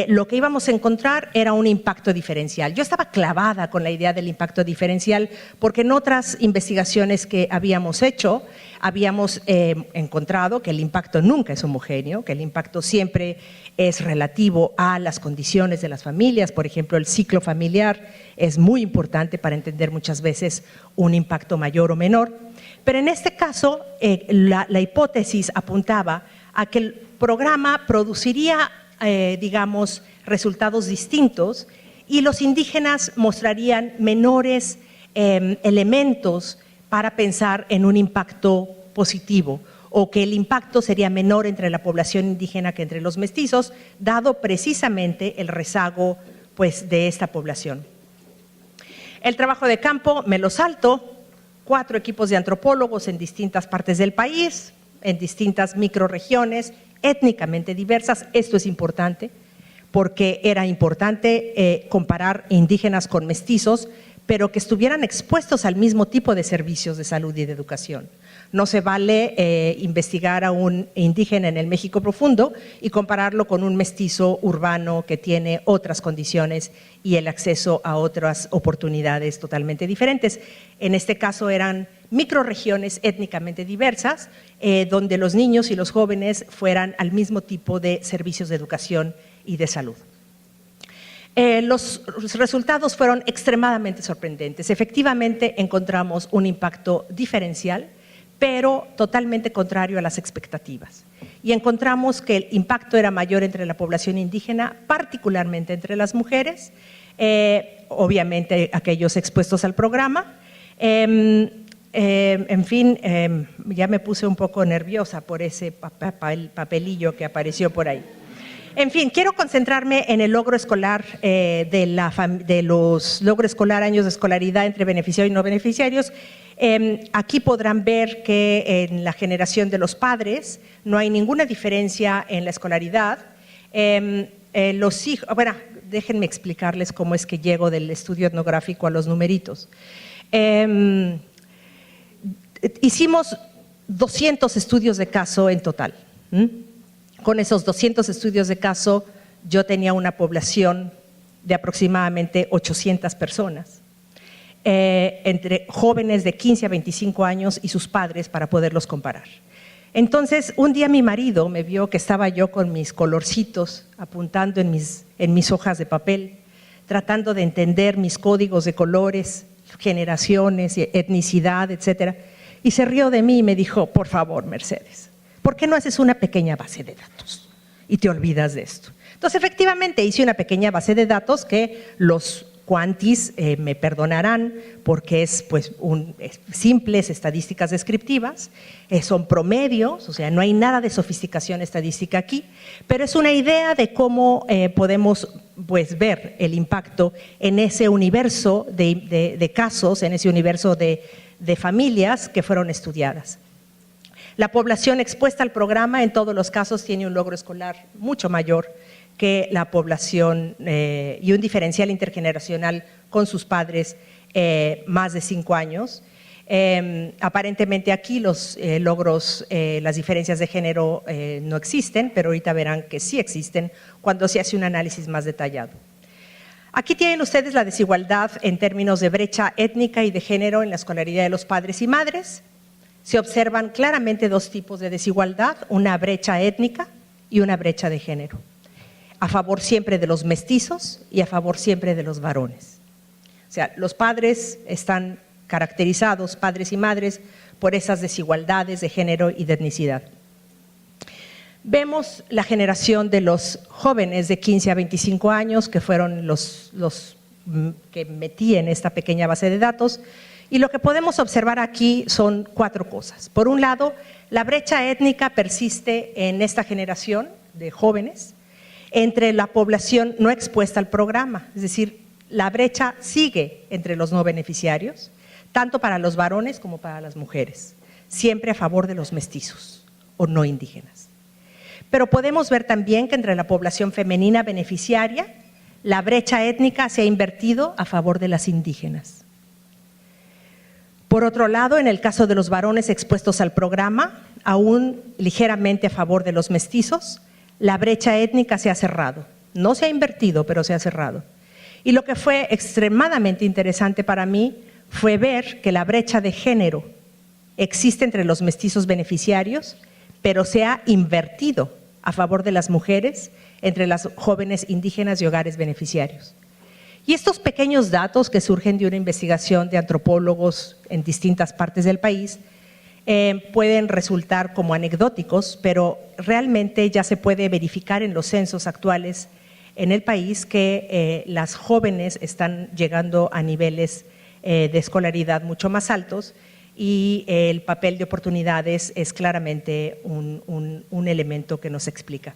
lo que íbamos a encontrar era un impacto diferencial. Yo estaba clavada con la idea del impacto diferencial porque en otras investigaciones que habíamos hecho, habíamos encontrado que el impacto nunca es homogéneo, que el impacto siempre es relativo a las condiciones de las familias. Por ejemplo, el ciclo familiar es muy importante para entender muchas veces un impacto mayor o menor. Pero en este caso, la hipótesis apuntaba a que el programa produciría digamos, resultados distintos, y los indígenas mostrarían menores elementos para pensar en un impacto positivo, o que el impacto sería menor entre la población indígena que entre los mestizos, dado precisamente el rezago pues, de esta población. El trabajo de campo me lo salto, 4 equipos de antropólogos en distintas partes del país, en distintas microrregiones, étnicamente diversas. Esto es importante porque era importante comparar indígenas con mestizos, pero que estuvieran expuestos al mismo tipo de servicios de salud y de educación. No se vale investigar a un indígena en el México profundo y compararlo con un mestizo urbano que tiene otras condiciones y el acceso a otras oportunidades totalmente diferentes. En este caso eran microrregiones étnicamente diversas, donde los niños y los jóvenes fueran al mismo tipo de servicios de educación y de salud. Los resultados fueron extremadamente sorprendentes. Efectivamente encontramos un impacto diferencial, pero totalmente contrario a las expectativas. Y encontramos que el impacto era mayor entre la población indígena, particularmente entre las mujeres, obviamente aquellos expuestos al programa. En fin, ya me puse un poco nerviosa por ese papelillo que apareció por ahí. En fin, quiero concentrarme en el logro escolar de los logro escolar, años de escolaridad entre beneficiarios y no beneficiarios. Aquí podrán ver que en la generación de los padres no hay ninguna diferencia en la escolaridad. Los hijos, bueno, déjenme explicarles cómo es que llego del estudio etnográfico a los numeritos. Hicimos 200 estudios de caso en total. Con esos 200 estudios de caso, yo tenía una población de aproximadamente 800 personas, entre jóvenes de 15 a 25 años y sus padres para poderlos comparar. Entonces, un día mi marido me vio que estaba yo con mis colorcitos apuntando en mis hojas de papel, tratando de entender mis códigos de colores, generaciones, etnicidad, etcétera, y se rió de mí y me dijo: por favor, Mercedes, ¿por qué no haces una pequeña base de datos y te olvidas de esto? Entonces, efectivamente, hice una pequeña base de datos que los cuantis me perdonarán porque es pues simples estadísticas descriptivas, son promedios, o sea, no hay nada de sofisticación estadística aquí, pero es una idea de cómo podemos pues ver el impacto en ese universo de casos, en ese universo de familias que fueron estudiadas. La población expuesta al programa en todos los casos tiene un logro escolar mucho mayor que la población y un diferencial intergeneracional con sus padres más de 5 años. Aparentemente aquí los logros, las diferencias de género no existen, pero ahorita verán que sí existen cuando se hace un análisis más detallado. Aquí tienen ustedes la desigualdad en términos de brecha étnica y de género en la escolaridad de los padres y madres. Se observan claramente dos tipos de desigualdad, una brecha étnica y una brecha de género, a favor siempre de los mestizos y a favor siempre de los varones. O sea, los padres están caracterizados, padres y madres, por esas desigualdades de género y de etnicidad. Vemos la generación de los jóvenes de 15 a 25 años, que fueron los que metí en esta pequeña base de datos, y lo que podemos observar aquí son 4 cosas. Por un lado, la brecha étnica persiste en esta generación de jóvenes entre la población no expuesta al programa, es decir, la brecha sigue entre los no beneficiarios, tanto para los varones como para las mujeres, siempre a favor de los mestizos o no indígenas. Pero podemos ver también que entre la población femenina beneficiaria, la brecha étnica se ha invertido a favor de las indígenas. Por otro lado, en el caso de los varones expuestos al programa, aún ligeramente a favor de los mestizos, la brecha étnica se ha cerrado. No se ha invertido, pero se ha cerrado. Y lo que fue extremadamente interesante para mí fue ver que la brecha de género existe entre los mestizos beneficiarios, pero se ha invertido a favor de las mujeres entre las jóvenes indígenas y hogares beneficiarios. Y estos pequeños datos que surgen de una investigación de antropólogos en distintas partes del país pueden resultar como anecdóticos, pero realmente ya se puede verificar en los censos actuales en el país que las jóvenes están llegando a niveles de escolaridad mucho más altos y el papel de oportunidades es claramente un elemento que nos explica.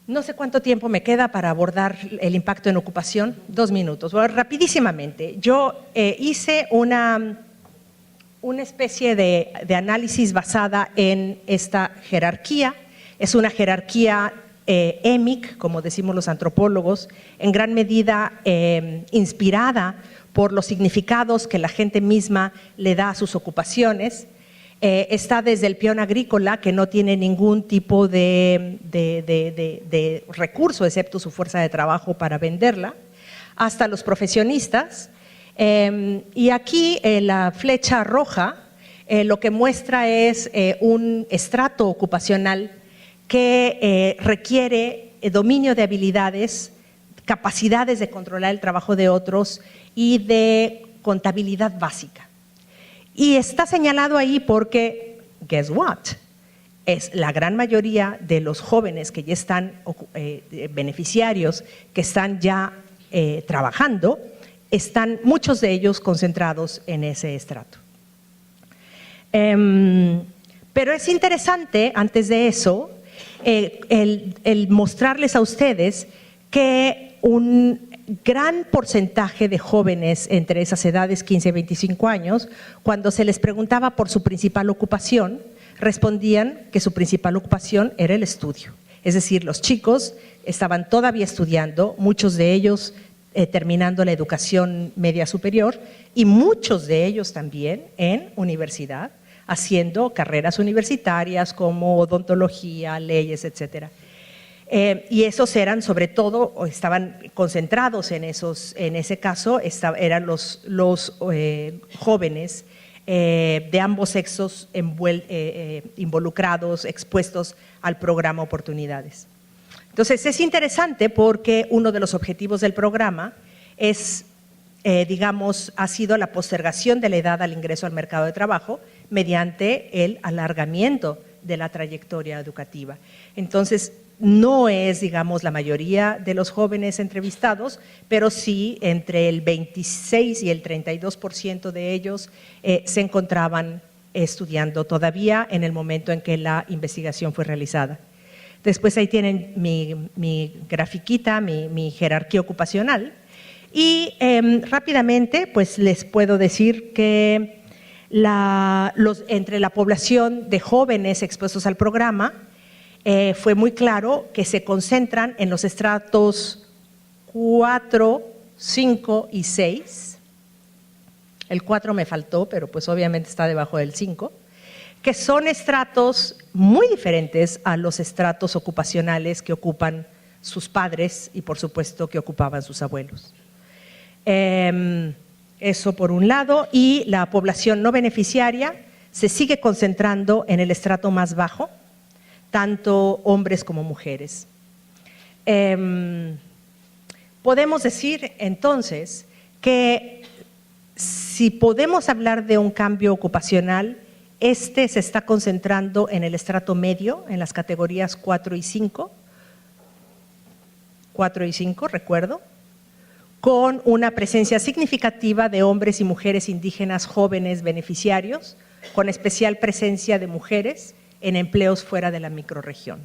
No sé cuánto tiempo me queda para abordar el impacto en ocupación. 2 minutos. Bueno, rapidísimamente. Yo hice una especie de análisis basada en esta jerarquía. Es una jerarquía EMIC, como decimos los antropólogos, en gran medida inspirada por los significados que la gente misma le da a sus ocupaciones. Está desde el peón agrícola, que no tiene ningún tipo de recurso excepto su fuerza de trabajo para venderla, hasta los profesionistas. Y aquí la flecha roja lo que muestra es un estrato ocupacional que requiere dominio de habilidades, capacidades de controlar el trabajo de otros y de contabilidad básica. Y está señalado ahí porque, guess what, es la gran mayoría de los jóvenes que ya están beneficiarios, que están ya trabajando, están muchos de ellos concentrados en ese estrato. Pero es interesante, antes de eso, el mostrarles a ustedes que un gran porcentaje de jóvenes entre esas edades, 15 y 25 años, cuando se les preguntaba por su principal ocupación, respondían que su principal ocupación era el estudio. Es decir, los chicos estaban todavía estudiando, muchos de ellos terminando la educación media superior y muchos de ellos también en universidad, haciendo carreras universitarias como odontología, leyes, etcétera. Y esos eran sobre todo, o estaban concentrados en ese caso, eran los jóvenes de ambos sexos involucrados, expuestos al programa Oportunidades. Entonces es interesante porque uno de los objetivos del programa es, ha sido la postergación de la edad al ingreso al mercado de trabajo mediante el alargamiento de la trayectoria educativa. Entonces, no es, la mayoría de los jóvenes entrevistados, pero sí entre el 26 y el 32% de ellos se encontraban estudiando todavía en el momento en que la investigación fue realizada. Después ahí tienen mi grafiquita, mi jerarquía ocupacional y rápidamente pues les puedo decir que entre la población de jóvenes expuestos al programa fue muy claro que se concentran en los estratos 4, 5 y 6. El 4 me faltó, pero pues obviamente está debajo del 5, que son estratos muy diferentes a los estratos ocupacionales que ocupan sus padres y por supuesto que ocupaban sus abuelos. Eso por un lado, y la población no beneficiaria se sigue concentrando en el estrato más bajo, tanto hombres como mujeres. Podemos decir entonces que si podemos hablar de un cambio ocupacional, se está concentrando en el estrato medio, en las categorías 4 y 5, recuerdo, con una presencia significativa de hombres y mujeres indígenas jóvenes beneficiarios, con especial presencia de mujeres en empleos fuera de la microrregión.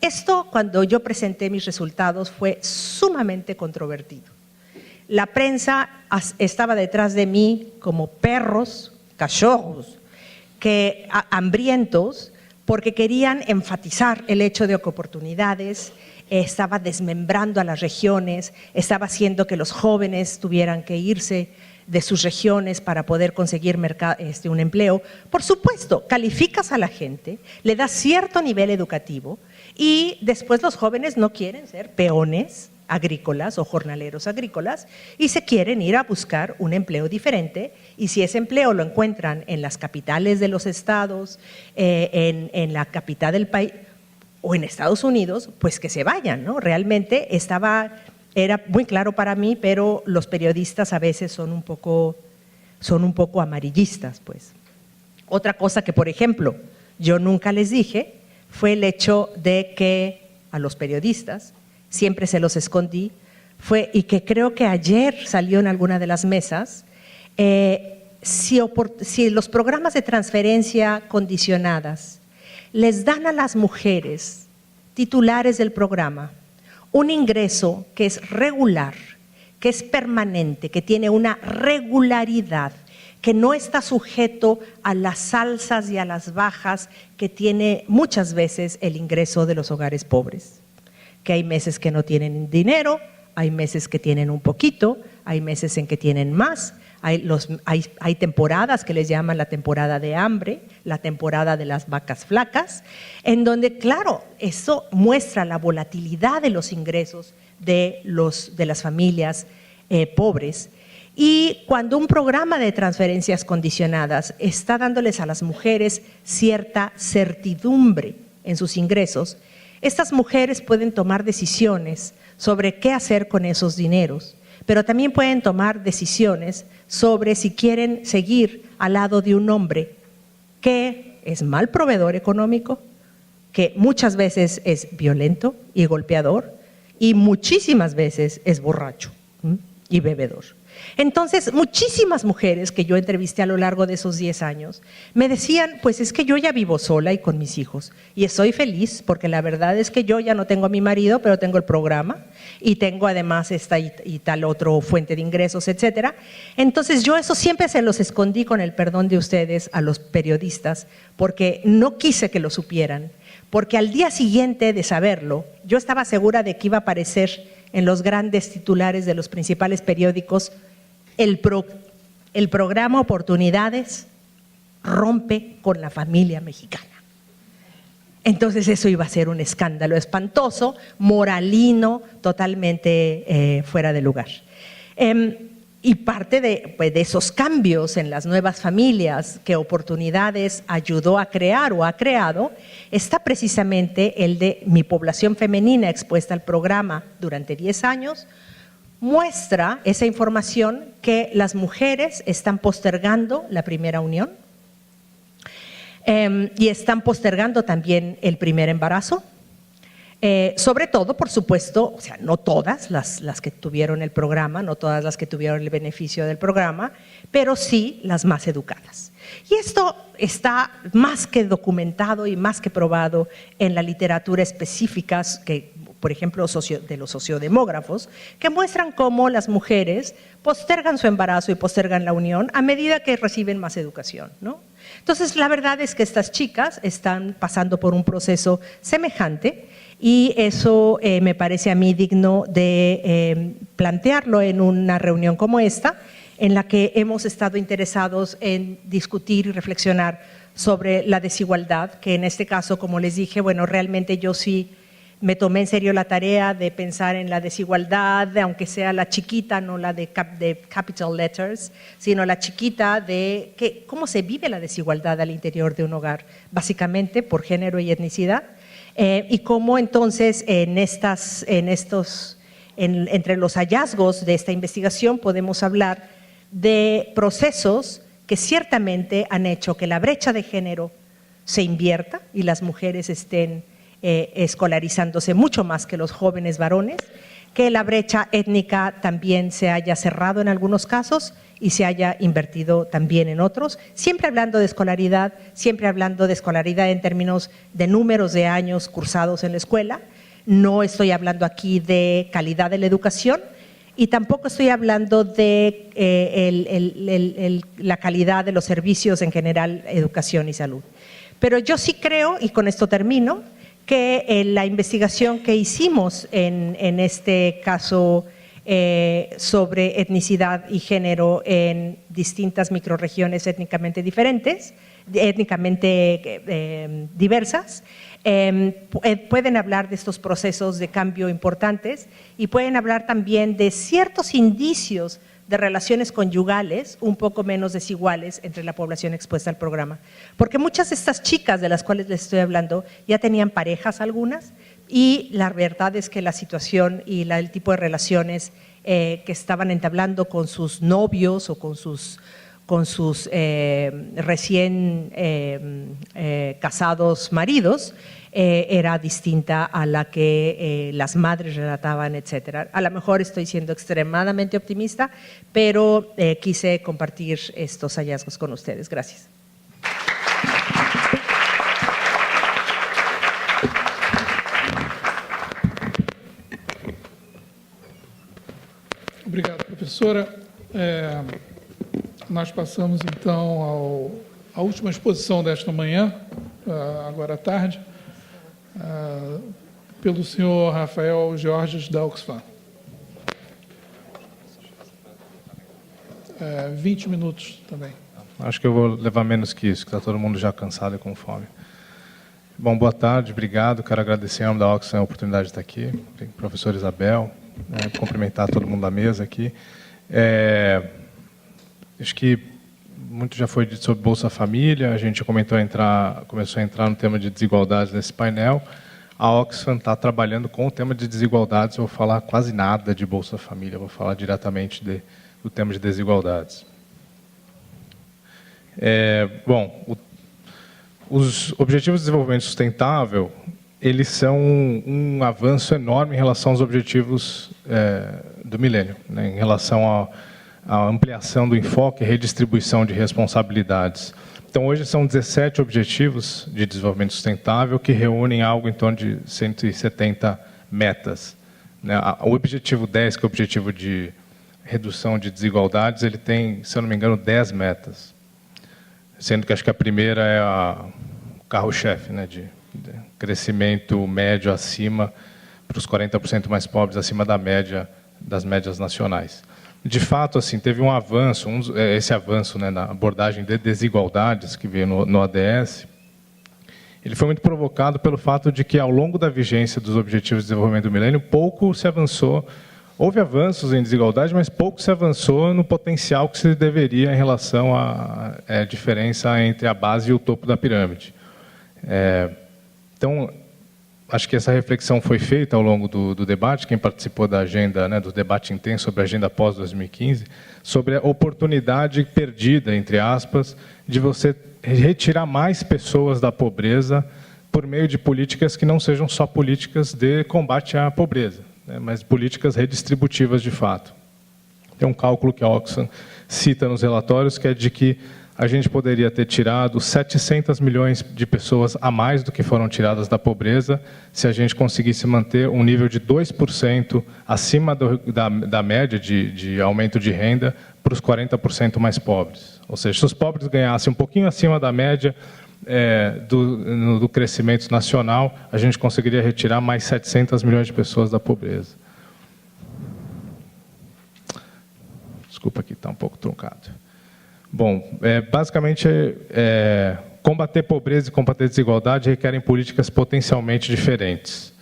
Esto, cuando yo presenté mis resultados, fue sumamente controvertido. La prensa estaba detrás de mí como perros, cachorros, hambrientos, porque querían enfatizar el hecho de que oportunidades estaba desmembrando a las regiones, estaba haciendo que los jóvenes tuvieran que irse de sus regiones para poder conseguir un empleo. Por supuesto, calificas a la gente, le das cierto nivel educativo y después los jóvenes no quieren ser peones agrícolas o jornaleros agrícolas y se quieren ir a buscar un empleo diferente, y si ese empleo lo encuentran en las capitales de los estados, en la capital del país o en Estados Unidos, pues que se vayan, ¿no? Realmente era muy claro para mí, pero los periodistas a veces son un poco amarillistas, pues. Otra cosa que, por ejemplo, yo nunca les dije fue el hecho de que a los periodistas siempre se los escondí, y que creo que ayer salió en alguna de las mesas, si los programas de transferencia condicionadas les dan a las mujeres titulares del programa un ingreso que es regular, que es permanente, que tiene una regularidad, que no está sujeto a las alzas y a las bajas que tiene muchas veces el ingreso de los hogares pobres. Que hay meses que no tienen dinero, hay meses que tienen un poquito, hay meses en que tienen más, hay temporadas que les llaman la temporada de hambre, la temporada de las vacas flacas, en donde, claro, eso muestra la volatilidad de los ingresos de las familias pobres. Y cuando un programa de transferencias condicionadas está dándoles a las mujeres cierta certidumbre en sus ingresos, estas mujeres pueden tomar decisiones sobre qué hacer con esos dineros, pero también pueden tomar decisiones sobre si quieren seguir al lado de un hombre que es mal proveedor económico, que muchas veces es violento y golpeador y muchísimas veces es borracho y bebedor. Entonces, muchísimas mujeres que yo entrevisté a lo largo de esos 10 años me decían, pues es que yo ya vivo sola y con mis hijos y estoy feliz porque la verdad es que yo ya no tengo a mi marido, pero tengo el programa y tengo además esta y tal otro fuente de ingresos, etcétera. Entonces, yo eso siempre se los escondí, con el perdón de ustedes, a los periodistas, porque no quise que lo supieran, porque al día siguiente de saberlo, yo estaba segura de que iba a aparecer en los grandes titulares de los principales periódicos: el programa Oportunidades rompe con la familia mexicana. Entonces eso iba a ser un escándalo espantoso, moralino, totalmente fuera de lugar. Y parte de esos cambios en las nuevas familias que Oportunidades ayudó a crear o ha creado, está precisamente el de mi población femenina expuesta al programa durante 10 años, muestra esa información que las mujeres están postergando la primera unión y están postergando también el primer embarazo. Sobre todo, por supuesto, o sea, no todas las que tuvieron el programa, no todas las que tuvieron el beneficio del programa, pero sí las más educadas. Y esto está más que documentado y más que probado en la literatura específica, que, por ejemplo, de los sociodemógrafos, que muestran cómo las mujeres postergan su embarazo y postergan la unión a medida que reciben más educación, ¿no? Entonces, la verdad es que estas chicas están pasando por un proceso semejante. Y eso me parece a mí digno de plantearlo en una reunión como esta, en la que hemos estado interesados en discutir y reflexionar sobre la desigualdad, que en este caso, como les dije, bueno, realmente yo sí me tomé en serio la tarea de pensar en la desigualdad, aunque sea la chiquita, no la de capital letters, sino la chiquita de cómo se vive la desigualdad al interior de un hogar, básicamente por género y etnicidad. Y cómo entonces entre los hallazgos de esta investigación podemos hablar de procesos que ciertamente han hecho que la brecha de género se invierta y las mujeres estén escolarizándose mucho más que los jóvenes varones, que la brecha étnica también se haya cerrado en algunos casos y se haya invertido también en otros, siempre hablando de escolaridad en términos de números de años cursados en la escuela. No estoy hablando aquí de calidad de la educación y tampoco estoy hablando de la calidad de los servicios en general, educación y salud. Pero yo sí creo, y con esto termino, que la investigación que hicimos en este caso sobre etnicidad y género en distintas microrregiones étnicamente diversas, pueden hablar de estos procesos de cambio importantes y pueden hablar también de ciertos indicios de relaciones conyugales un poco menos desiguales entre la población expuesta al programa. Porque muchas de estas chicas de las cuales les estoy hablando ya tenían parejas algunas, y la verdad es que la situación y el tipo de relaciones que estaban entablando con sus novios o con sus recién casados maridos era distinta a la que las madres relataban, etcétera. A lo mejor estoy siendo extremadamente optimista, pero quise compartir estos hallazgos con ustedes. Gracias. Obrigado, professora. Nós passamos, então, à última exposição desta manhã, agora à tarde, pelo senhor Rafael Georges da Oxfam. 20 minutos também. Acho que eu vou levar menos que isso, que está todo mundo já cansado e com fome. Bom, boa tarde, obrigado. Quero agradecer ao nome da Oxfam a oportunidade de estar aqui. Professora Isabel, cumprimentar todo mundo da mesa aqui. Acho que muito já foi dito sobre Bolsa Família, a gente começou a entrar no tema de desigualdades nesse painel. A Oxfam está trabalhando com o tema de desigualdades, eu vou falar quase nada de Bolsa Família, vou falar diretamente do tema de desigualdades. Bom, os Objetivos de Desenvolvimento Sustentável, eles são um avanço enorme em relação aos objetivos do milênio, né, em relação a ampliação do enfoque e redistribuição de responsabilidades. Então, hoje são 17 objetivos de desenvolvimento sustentável que reúnem algo em torno de 170 metas. O objetivo 10, que é o objetivo de redução de desigualdades, ele tem, se eu não me engano, 10 metas. Sendo que acho que a primeira é o carro-chefe, né, de crescimento médio acima, para os 40% mais pobres, acima da média, das médias nacionais. De fato, assim, teve um avanço, esse avanço, né, na abordagem de desigualdades que veio no ODS, ele foi muito provocado pelo fato de que, ao longo da vigência dos Objetivos de Desenvolvimento do Milênio, pouco se avançou. Houve avanços em desigualdade, mas pouco se avançou no potencial que se deveria em relação à diferença entre a base e o topo da pirâmide. Então, acho que essa reflexão foi feita ao longo do debate, quem participou da agenda, né, do debate intenso sobre a agenda pós-2015, sobre a oportunidade perdida, entre aspas, de você retirar mais pessoas da pobreza por meio de políticas que não sejam só políticas de combate à pobreza, né, mas políticas redistributivas de fato. Tem um cálculo que a Oxfam cita nos relatórios, que é de que a gente poderia ter tirado 700 milhões de pessoas a mais do que foram tiradas da pobreza se a gente conseguisse manter um nível de 2% acima da média de aumento de renda para os 40% mais pobres. Ou seja, se os pobres ganhassem um pouquinho acima da média do crescimento nacional, a gente conseguiria retirar mais 700 milhões de pessoas da pobreza. Desculpa aqui, está um pouco truncado. Bom, basicamente, combater pobreza e combater desigualdade requerem políticas potencialmente diferentes.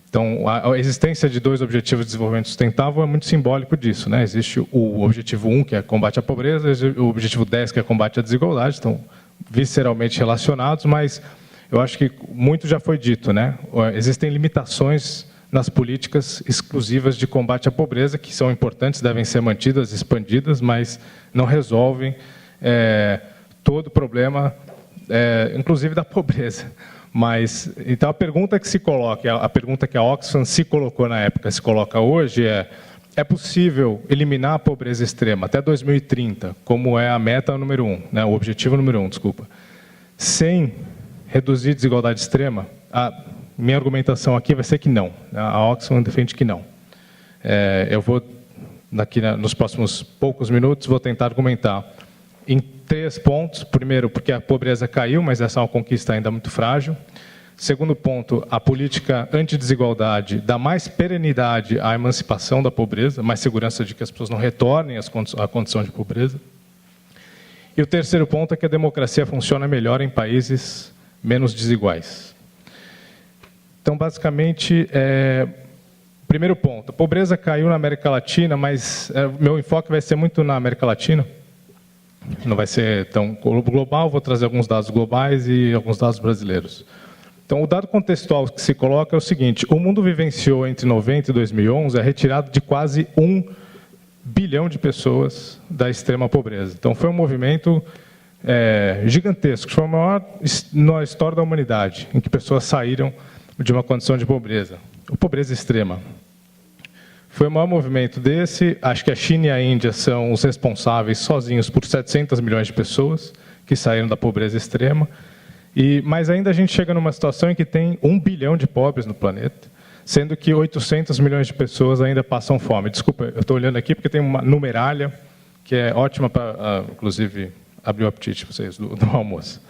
Então, a existência de 2 objetivos de desenvolvimento sustentável é muito simbólico disso, né? Existe o objetivo 1, que é combate à pobreza, e o objetivo 10, que é combate à desigualdade, estão visceralmente relacionados, mas eu acho que muito já foi dito, né? Existem limitações nas políticas exclusivas de combate à pobreza, que são importantes, devem ser mantidas, expandidas, mas não resolvem todo o problema, inclusive da pobreza. Mas, então, a pergunta que se coloca, a pergunta que a Oxfam se colocou na época, se coloca hoje é possível eliminar a pobreza extrema até 2030, como é a meta número 1, né, o objetivo número 1, desculpa, sem reduzir desigualdade extrema? Minha argumentação aqui vai ser que não. A Oxfam defende que não. Eu vou, nos próximos poucos minutos, vou tentar argumentar em 3 pontos. Primeiro, porque a pobreza caiu, mas essa é uma conquista ainda muito frágil. Segundo ponto, a política antidesigualdade dá mais perenidade à emancipação da pobreza, mais segurança de que as pessoas não retornem à condição de pobreza. E o terceiro ponto é que a democracia funciona melhor em países menos desiguais. Então, basicamente, primeiro ponto, a pobreza caiu na América Latina, mas meu enfoque vai ser muito na América Latina, não vai ser tão global, vou trazer alguns dados globais e alguns dados brasileiros. Então, o dado contextual que se coloca é o seguinte: o mundo vivenciou entre 90 e 2011 a retirada de quase 1 bilhão de pessoas da extrema pobreza. Então, foi um movimento gigantesco, foi o maior na história da humanidade, em que pessoas saíram de uma condição de pobreza, pobreza extrema. Foi o maior movimento desse. Acho que a China e a Índia são os responsáveis sozinhos por 700 milhões de pessoas que saíram da pobreza extrema. Mas ainda a gente chega numa situação em que tem 1 bilhão de pobres no planeta, sendo que 800 milhões de pessoas ainda passam fome. Desculpa, eu estou olhando aqui porque tem uma numeralha que é ótima para, inclusive, abrir o apetite para vocês do almoço.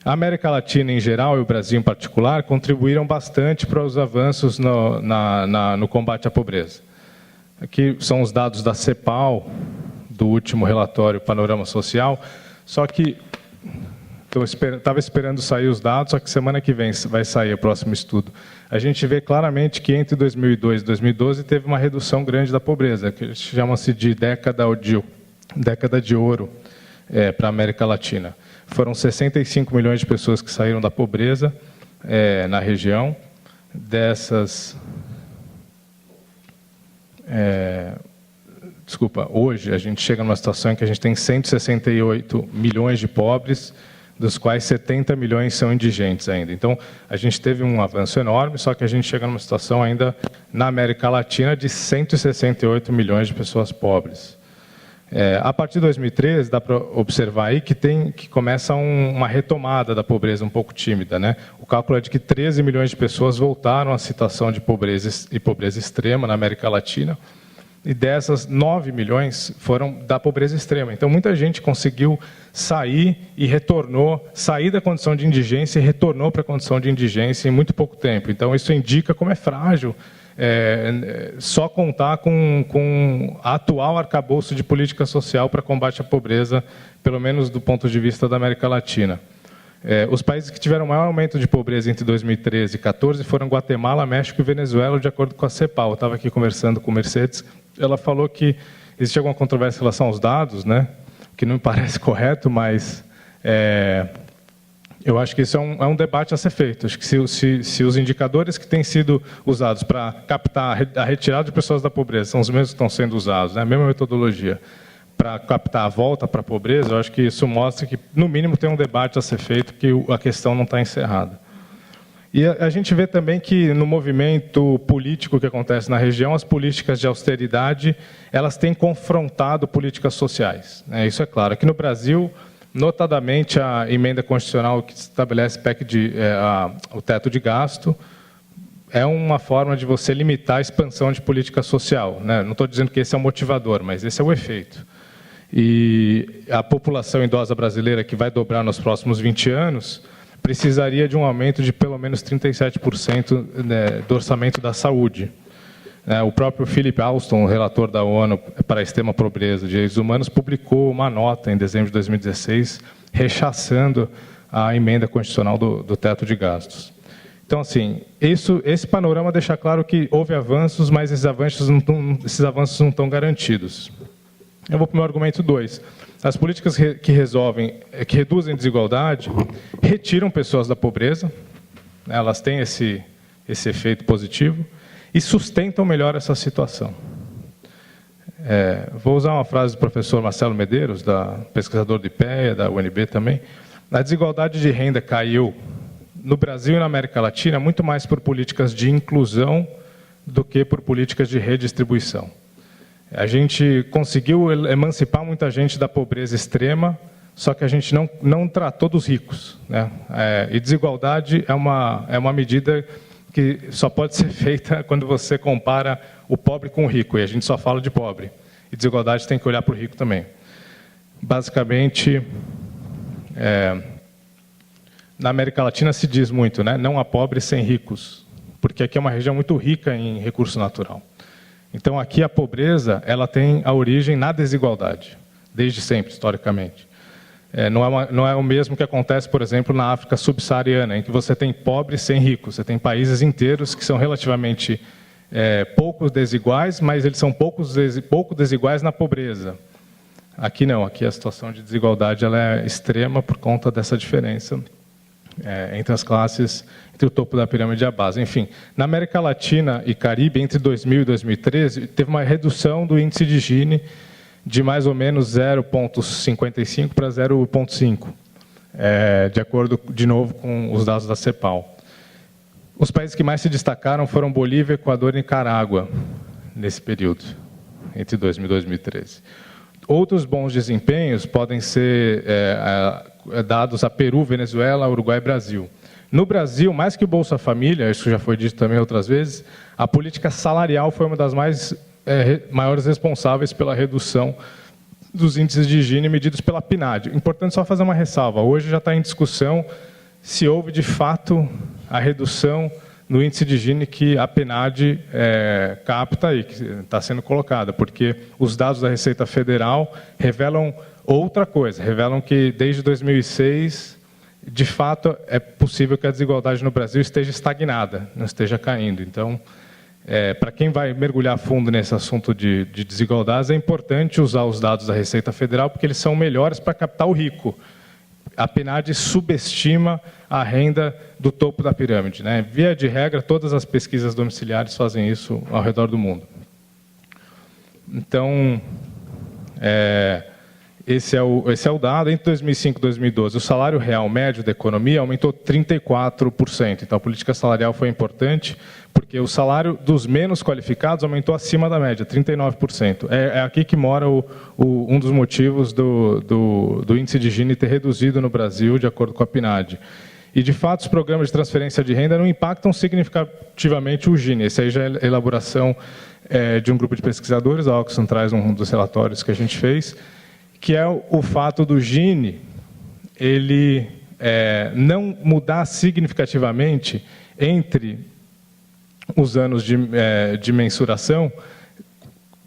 A América Latina em geral e o Brasil em particular contribuíram bastante para os avanços no combate à pobreza. Aqui são os dados da CEPAL, do último relatório Panorama Social, só que estava esperando sair os dados, só que semana que vem vai sair o próximo estudo. A gente vê claramente que entre 2002 e 2012 teve uma redução grande da pobreza, que chama-se de década de ouro para a América Latina. Foram 65 milhões de pessoas que saíram da pobreza na região. Dessas, hoje a gente chega numa situação em que a gente tem 168 milhões de pobres, dos quais 70 milhões são indigentes ainda. Então, a gente teve um avanço enorme, só que a gente chega numa situação ainda, na América Latina, de 168 milhões de pessoas pobres. A partir de 2013, dá para observar aí que começa uma retomada da pobreza um pouco tímida, né? O cálculo é de que 13 milhões de pessoas voltaram à situação de pobreza e pobreza extrema na América Latina, e dessas 9 milhões foram da pobreza extrema. Então, muita gente conseguiu sair da condição de indigência e retornou para a condição de indigência em muito pouco tempo. Então, isso indica como é frágil só contar com a atual arcabouço de política social para combate à pobreza, pelo menos do ponto de vista da América Latina. Os países que tiveram maior aumento de pobreza entre 2013 e 2014 foram Guatemala, México e Venezuela, de acordo com a CEPAL. Eu estava aqui conversando com Mercedes, ela falou que existe alguma controvérsia em relação aos dados, né? Que não me parece correto, mas eu acho que isso é um debate a ser feito. Acho que se os indicadores que têm sido usados para captar a retirada de pessoas da pobreza são os mesmos que estão sendo usados, né? A mesma metodologia, para captar a volta para a pobreza, eu acho que isso mostra que, no mínimo, tem um debate a ser feito, que a questão não está encerrada. E a gente vê também que, no movimento político que acontece na região, as políticas de austeridade, elas têm confrontado políticas sociais, né? Isso é claro. Aqui no Brasil, notadamente, a emenda constitucional que estabelece o teto de gasto é uma forma de você limitar a expansão de política social, né? Não estou dizendo que esse é o motivador, mas esse é o efeito. E a população idosa brasileira, que vai dobrar nos próximos 20 anos, precisaria de um aumento de pelo menos 37% do orçamento da saúde. O próprio Philip Alston, relator da ONU para a extrema pobreza de direitos humanos, publicou uma nota em dezembro de 2016, rechaçando a emenda constitucional do teto de gastos. Então, assim, esse panorama deixa claro que houve avanços, mas esses avanços não estão garantidos. Eu vou para o meu argumento 2. As políticas que reduzem desigualdade, retiram pessoas da pobreza, né? Elas têm esse efeito positivo, e sustentam melhor essa situação. Vou usar uma frase do professor Marcelo Medeiros, pesquisador do IPEA, da UNB também. A desigualdade de renda caiu no Brasil e na América Latina muito mais por políticas de inclusão do que por políticas de redistribuição. A gente conseguiu emancipar muita gente da pobreza extrema, só que a gente não tratou dos ricos, né? E desigualdade é uma medida que só pode ser feita quando você compara o pobre com o rico, e a gente só fala de pobre. E desigualdade tem que olhar para o rico também. Basicamente, na América Latina se diz muito, né? Não há pobres sem ricos, porque aqui é uma região muito rica em recurso natural. Então, aqui a pobreza ela tem a origem na desigualdade, desde sempre, historicamente. Não é o mesmo que acontece, por exemplo, na África subsaariana, em que você tem pobres sem ricos. Você tem países inteiros que são relativamente pouco desiguais, mas eles são pouco desiguais na pobreza. Aqui não, aqui a situação de desigualdade ela é extrema por conta dessa diferença entre as classes, entre o topo da pirâmide e a base. Enfim, na América Latina e Caribe, entre 2000 e 2013, teve uma redução do índice de Gini de mais ou menos 0,55 para 0,5, de acordo, de novo, com os dados da CEPAL. Os países que mais se destacaram foram Bolívia, Equador e Nicarágua, nesse período, entre 2000 e 2013. Outros bons desempenhos podem ser dados a Peru, Venezuela, Uruguai e Brasil. No Brasil, mais que o Bolsa Família, isso já foi dito também outras vezes, a política salarial foi uma das maiores responsáveis pela redução dos índices de Gini medidos pela PNAD. Importante só fazer uma ressalva. Hoje já está em discussão se houve, de fato, a redução no índice de Gini que a PNAD capta e que está sendo colocada, porque os dados da Receita Federal revelam outra coisa, revelam que, desde 2006, de fato, é possível que a desigualdade no Brasil esteja estagnada, não esteja caindo. Então, para quem vai mergulhar fundo nesse assunto de desigualdades, é importante usar os dados da Receita Federal, porque eles são melhores para captar o rico. A PNAD subestima a renda do topo da pirâmide, né? Via de regra, todas as pesquisas domiciliares fazem isso ao redor do mundo. Então, esse é o dado. Entre 2005 e 2012, o salário real médio da economia aumentou 34%. Então, a política salarial foi importante, porque o salário dos menos qualificados aumentou acima da média, 39%. É aqui que mora um dos motivos do índice de Gini ter reduzido no Brasil, de acordo com a PNAD. E, de fato, os programas de transferência de renda não impactam significativamente o Gini. Essa aí já é a elaboração de um grupo de pesquisadores, a Oxfam traz um dos relatórios que a gente fez, que é o fato do Gini ele não mudar significativamente entre os anos de mensuração,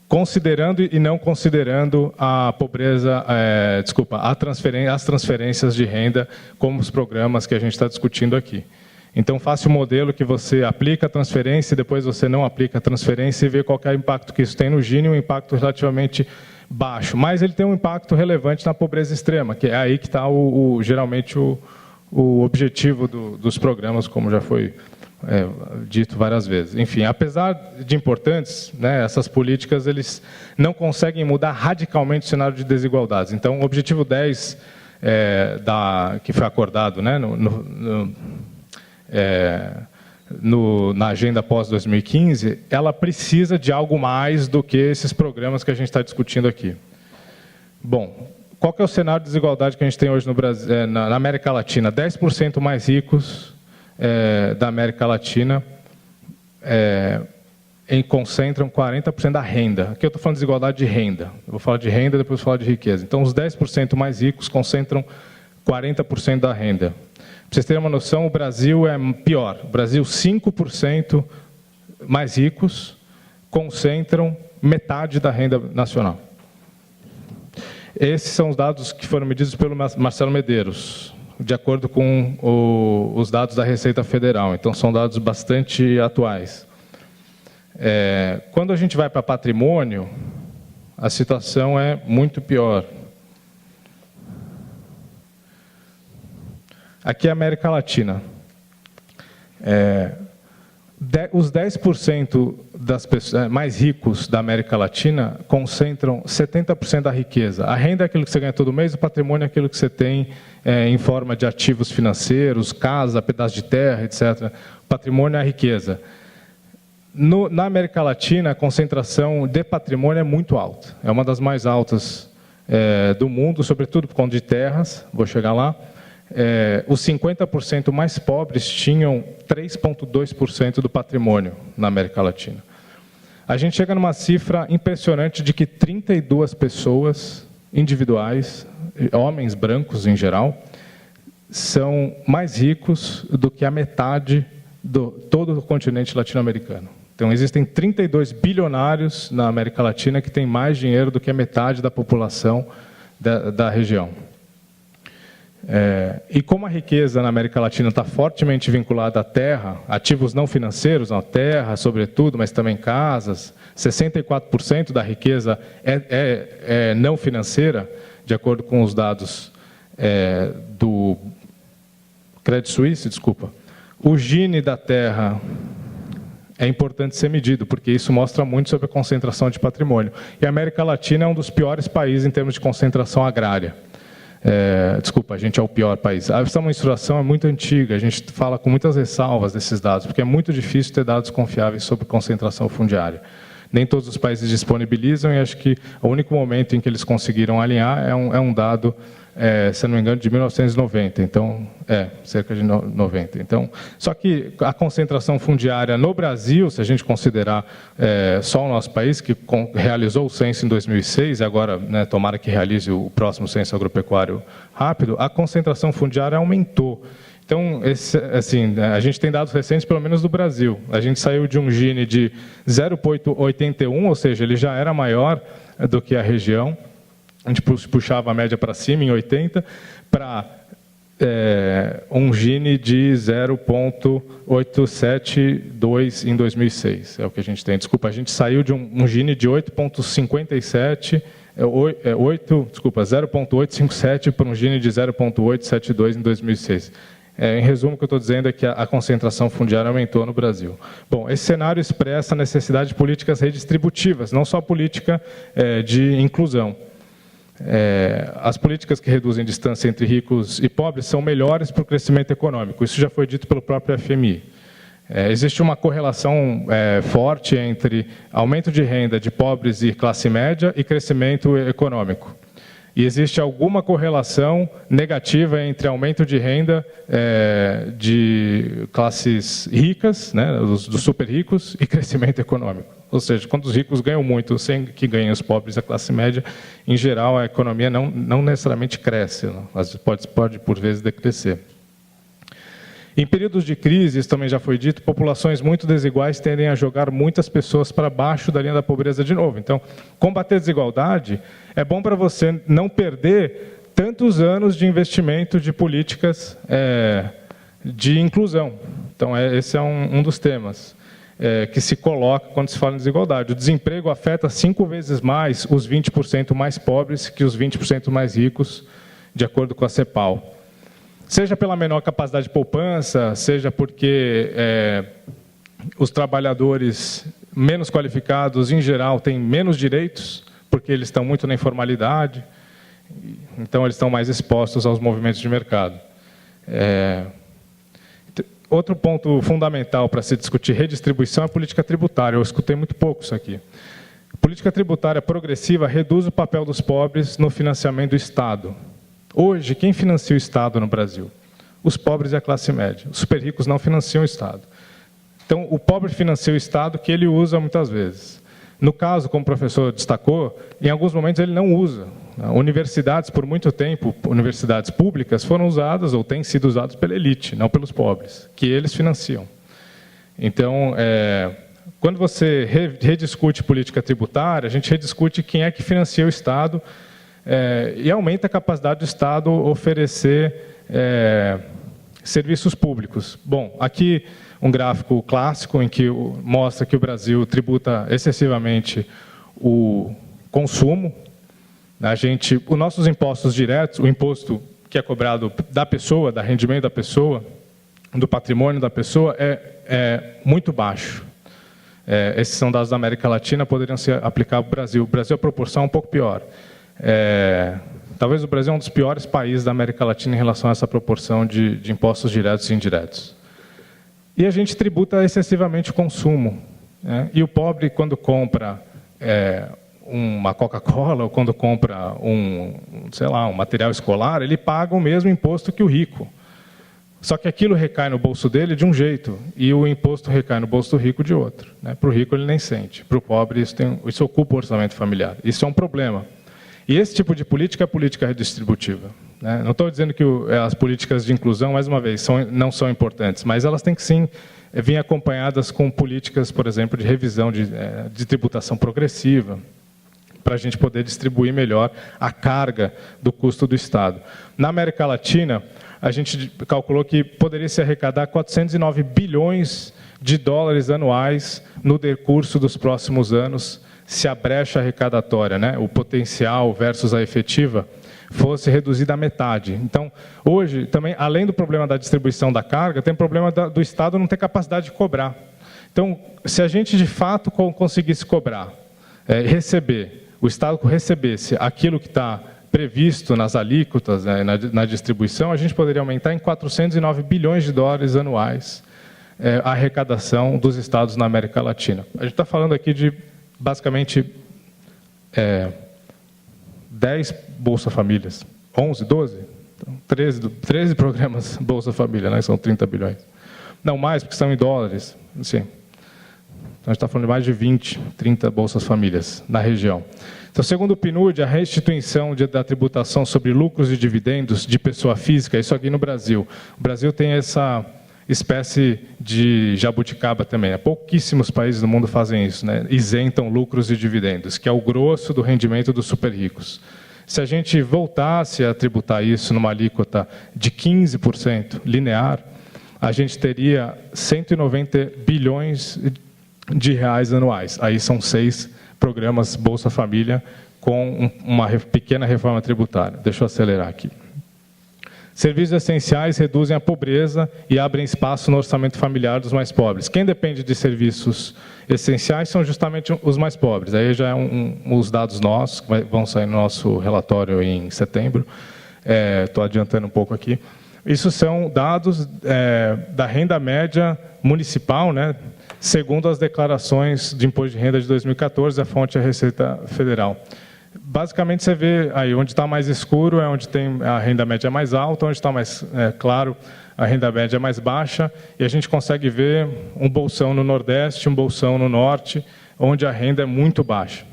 considerando e não considerando a pobreza, as transferências de renda, como os programas que a gente está discutindo aqui. Então, faça o modelo que você aplica a transferência e depois você não aplica a transferência e vê qual é o impacto que isso tem no Gini, um impacto relativamente baixo. Mas ele tem um impacto relevante na pobreza extrema, que é aí que está geralmente o objetivo dos programas, como já foi dito várias vezes. Enfim, apesar de importantes, né, essas políticas eles não conseguem mudar radicalmente o cenário de desigualdades. Então, o objetivo 10 que foi acordado, né, na agenda pós-2015, ela precisa de algo mais do que esses programas que a gente está discutindo aqui. Bom, qual que é o cenário de desigualdade que a gente tem hoje no Brasil, na América Latina? 10% mais ricos da América Latina concentram 40% da renda. Aqui eu estou falando de desigualdade de renda. Eu vou falar de renda, depois vou falar de riqueza. Então, os 10% mais ricos concentram 40% da renda. Para vocês terem uma noção, o Brasil é pior. O Brasil, 5% mais ricos concentram metade da renda nacional. Esses são os dados que foram medidos pelo Marcelo Medeiros, de acordo com os dados da Receita Federal. Então, são dados bastante atuais. Quando a gente vai para patrimônio, a situação é muito pior. Aqui é a América Latina. Os 10% das pessoas mais ricos da América Latina concentram 70% da riqueza. A renda é aquilo que você ganha todo mês, o patrimônio é aquilo que você tem em forma de ativos financeiros, casa, pedaço de terra, etc. O patrimônio é a riqueza. Na América Latina, a concentração de patrimônio é muito alta. É uma das mais altas do mundo, sobretudo por conta de terras, vou chegar lá. Os 50% mais pobres tinham 3,2% do patrimônio na América Latina. A gente chega numa cifra impressionante de que 32 pessoas individuais, homens brancos em geral, são mais ricos do que a metade de todo o continente latino-americano. Então, existem 32 bilionários na América Latina que têm mais dinheiro do que a metade da população da região. E como a riqueza na América Latina está fortemente vinculada à terra, ativos não financeiros, a terra, sobretudo, mas também casas, 64% da riqueza é não financeira, de acordo com os dados do Credit Suisse, o Gini da terra é importante ser medido, porque isso mostra muito sobre a concentração de patrimônio. E a América Latina é um dos piores países em termos de concentração agrária. A gente é o pior país. Essa mensuração é muito antiga, a gente fala com muitas ressalvas desses dados, porque é muito difícil ter dados confiáveis sobre concentração fundiária. Nem todos os países disponibilizam e acho que o único momento em que eles conseguiram alinhar é um dado, se não me engano, de 1990, então, cerca de 90. Então, só que a concentração fundiária no Brasil, se a gente considerar só o nosso país, que realizou o censo em 2006, e agora, né, tomara que realize o próximo censo agropecuário rápido, a concentração fundiária aumentou. Então, a gente tem dados recentes, pelo menos do Brasil. A gente saiu de um Gini de 0,81, ou seja, ele já era maior do que a região. A gente puxava a média para cima, em 80, para um Gini de 0,872 em 2006. É o que a gente tem. Desculpa, a gente saiu de um Gini de 8,57... 0,857 para um Gini de 0,872 em 2006. Em resumo, o que eu estou dizendo é que a concentração fundiária aumentou no Brasil. Bom, esse cenário expressa a necessidade de políticas redistributivas, não só política de inclusão. as políticas que reduzem distância entre ricos e pobres são melhores para o crescimento econômico. Isso já foi dito pelo próprio FMI. Existe uma correlação forte entre aumento de renda de pobres e classe média e crescimento econômico. E existe alguma correlação negativa entre aumento de renda de classes ricas, né, dos super ricos, e crescimento econômico. Ou seja, quando os ricos ganham muito sem que ganhem os pobres e a classe média, em geral a economia não necessariamente cresce, mas pode por vezes decrescer. Em períodos de crise, isso também já foi dito, populações muito desiguais tendem a jogar muitas pessoas para baixo da linha da pobreza de novo. Então, combater a desigualdade é bom para você não perder tantos anos de investimento de políticas de inclusão. Então, esse é um dos temas que se coloca quando se fala em desigualdade. O desemprego afeta 5 vezes mais os 20% mais pobres que os 20% mais ricos, de acordo com a CEPAL. Seja pela menor capacidade de poupança, seja porque os trabalhadores menos qualificados, em geral, têm menos direitos, porque eles estão muito na informalidade, então eles estão mais expostos aos movimentos de mercado. Outro ponto fundamental para se discutir redistribuição é a política tributária. Eu escutei muito pouco isso aqui. Política tributária progressiva reduz o papel dos pobres no financiamento do Estado. Hoje, quem financia o Estado no Brasil? Os pobres e a classe média. Os super ricos não financiam o Estado. Então, o pobre financia o Estado que ele usa muitas vezes. No caso, como o professor destacou, em alguns momentos ele não usa. Universidades, por muito tempo, universidades públicas, foram usadas ou têm sido usadas pela elite, não pelos pobres, que eles financiam. Então, quando você rediscute política tributária, a gente rediscute quem é que financia o Estado, e aumenta a capacidade do Estado oferecer serviços públicos. Bom, aqui um gráfico clássico em que mostra que o Brasil tributa excessivamente o consumo. Os nossos impostos diretos, o imposto que é cobrado da pessoa, do rendimento da pessoa, do patrimônio da pessoa, é muito baixo. Esses são dados da América Latina, poderiam ser aplicados ao Brasil. O Brasil, a proporção é um pouco pior. Talvez o Brasil é um dos piores países da América Latina em relação a essa proporção de impostos diretos e indiretos. E a gente tributa excessivamente o consumo. E o pobre, quando compra uma Coca-Cola ou quando compra um material escolar, ele paga o mesmo imposto que o rico. Só que aquilo recai no bolso dele de um jeito e o imposto recai no bolso do rico de outro. Para o rico ele nem sente, para o pobre isso ocupa o orçamento familiar. Isso é um problema. E esse tipo de política é política redistributiva. Não estou dizendo que as políticas de inclusão, mais uma vez, não são importantes, mas elas têm que sim vir acompanhadas com políticas, por exemplo, de revisão de tributação progressiva, para a gente poder distribuir melhor a carga do custo do Estado. Na América Latina, a gente calculou que poderia se arrecadar 409 bilhões de dólares anuais no decurso dos próximos anos, se a brecha arrecadatória, o potencial versus a efetiva, fosse reduzida à metade. Então, hoje, também, além do problema da distribuição da carga, tem o problema do Estado não ter capacidade de cobrar. Então, se a gente, de fato, conseguisse cobrar, o Estado recebesse aquilo que está previsto nas alíquotas, na distribuição, a gente poderia aumentar em 409 bilhões de dólares anuais a arrecadação dos Estados na América Latina. A gente está falando aqui de, basicamente, 10 Bolsa Famílias, 11, 12, então, 13 programas Bolsa Família, são 30 bilhões. Não mais, porque são em dólares. Assim. Então, a gente está falando de mais de 20, 30 Bolsas Famílias na região. Então, segundo o PNUD, a restituição da tributação sobre lucros e dividendos de pessoa física, isso aqui no Brasil. O Brasil tem essa espécie de jabuticaba também. Pouquíssimos países do mundo fazem isso, isentam lucros e dividendos, que é o grosso do rendimento dos super ricos. Se a gente voltasse a tributar isso numa alíquota de 15% linear, a gente teria 190 bilhões de reais anuais. Aí são 6 programas Bolsa Família com uma pequena reforma tributária. Deixa eu acelerar aqui. Serviços essenciais reduzem a pobreza e abrem espaço no orçamento familiar dos mais pobres. Quem depende de serviços essenciais são justamente os mais pobres. Aí já os dados nossos, que vão sair no nosso relatório em setembro. Estou adiantando um pouco aqui. Isso são dados da renda média municipal, né, segundo as declarações de imposto de renda de 2014, a fonte é a Receita Federal. Basicamente, você vê aí, onde está mais escuro é onde tem a renda média mais alta, onde está mais claro, a renda média mais baixa, e a gente consegue ver um bolsão no Nordeste, um bolsão no Norte, onde a renda é muito baixa.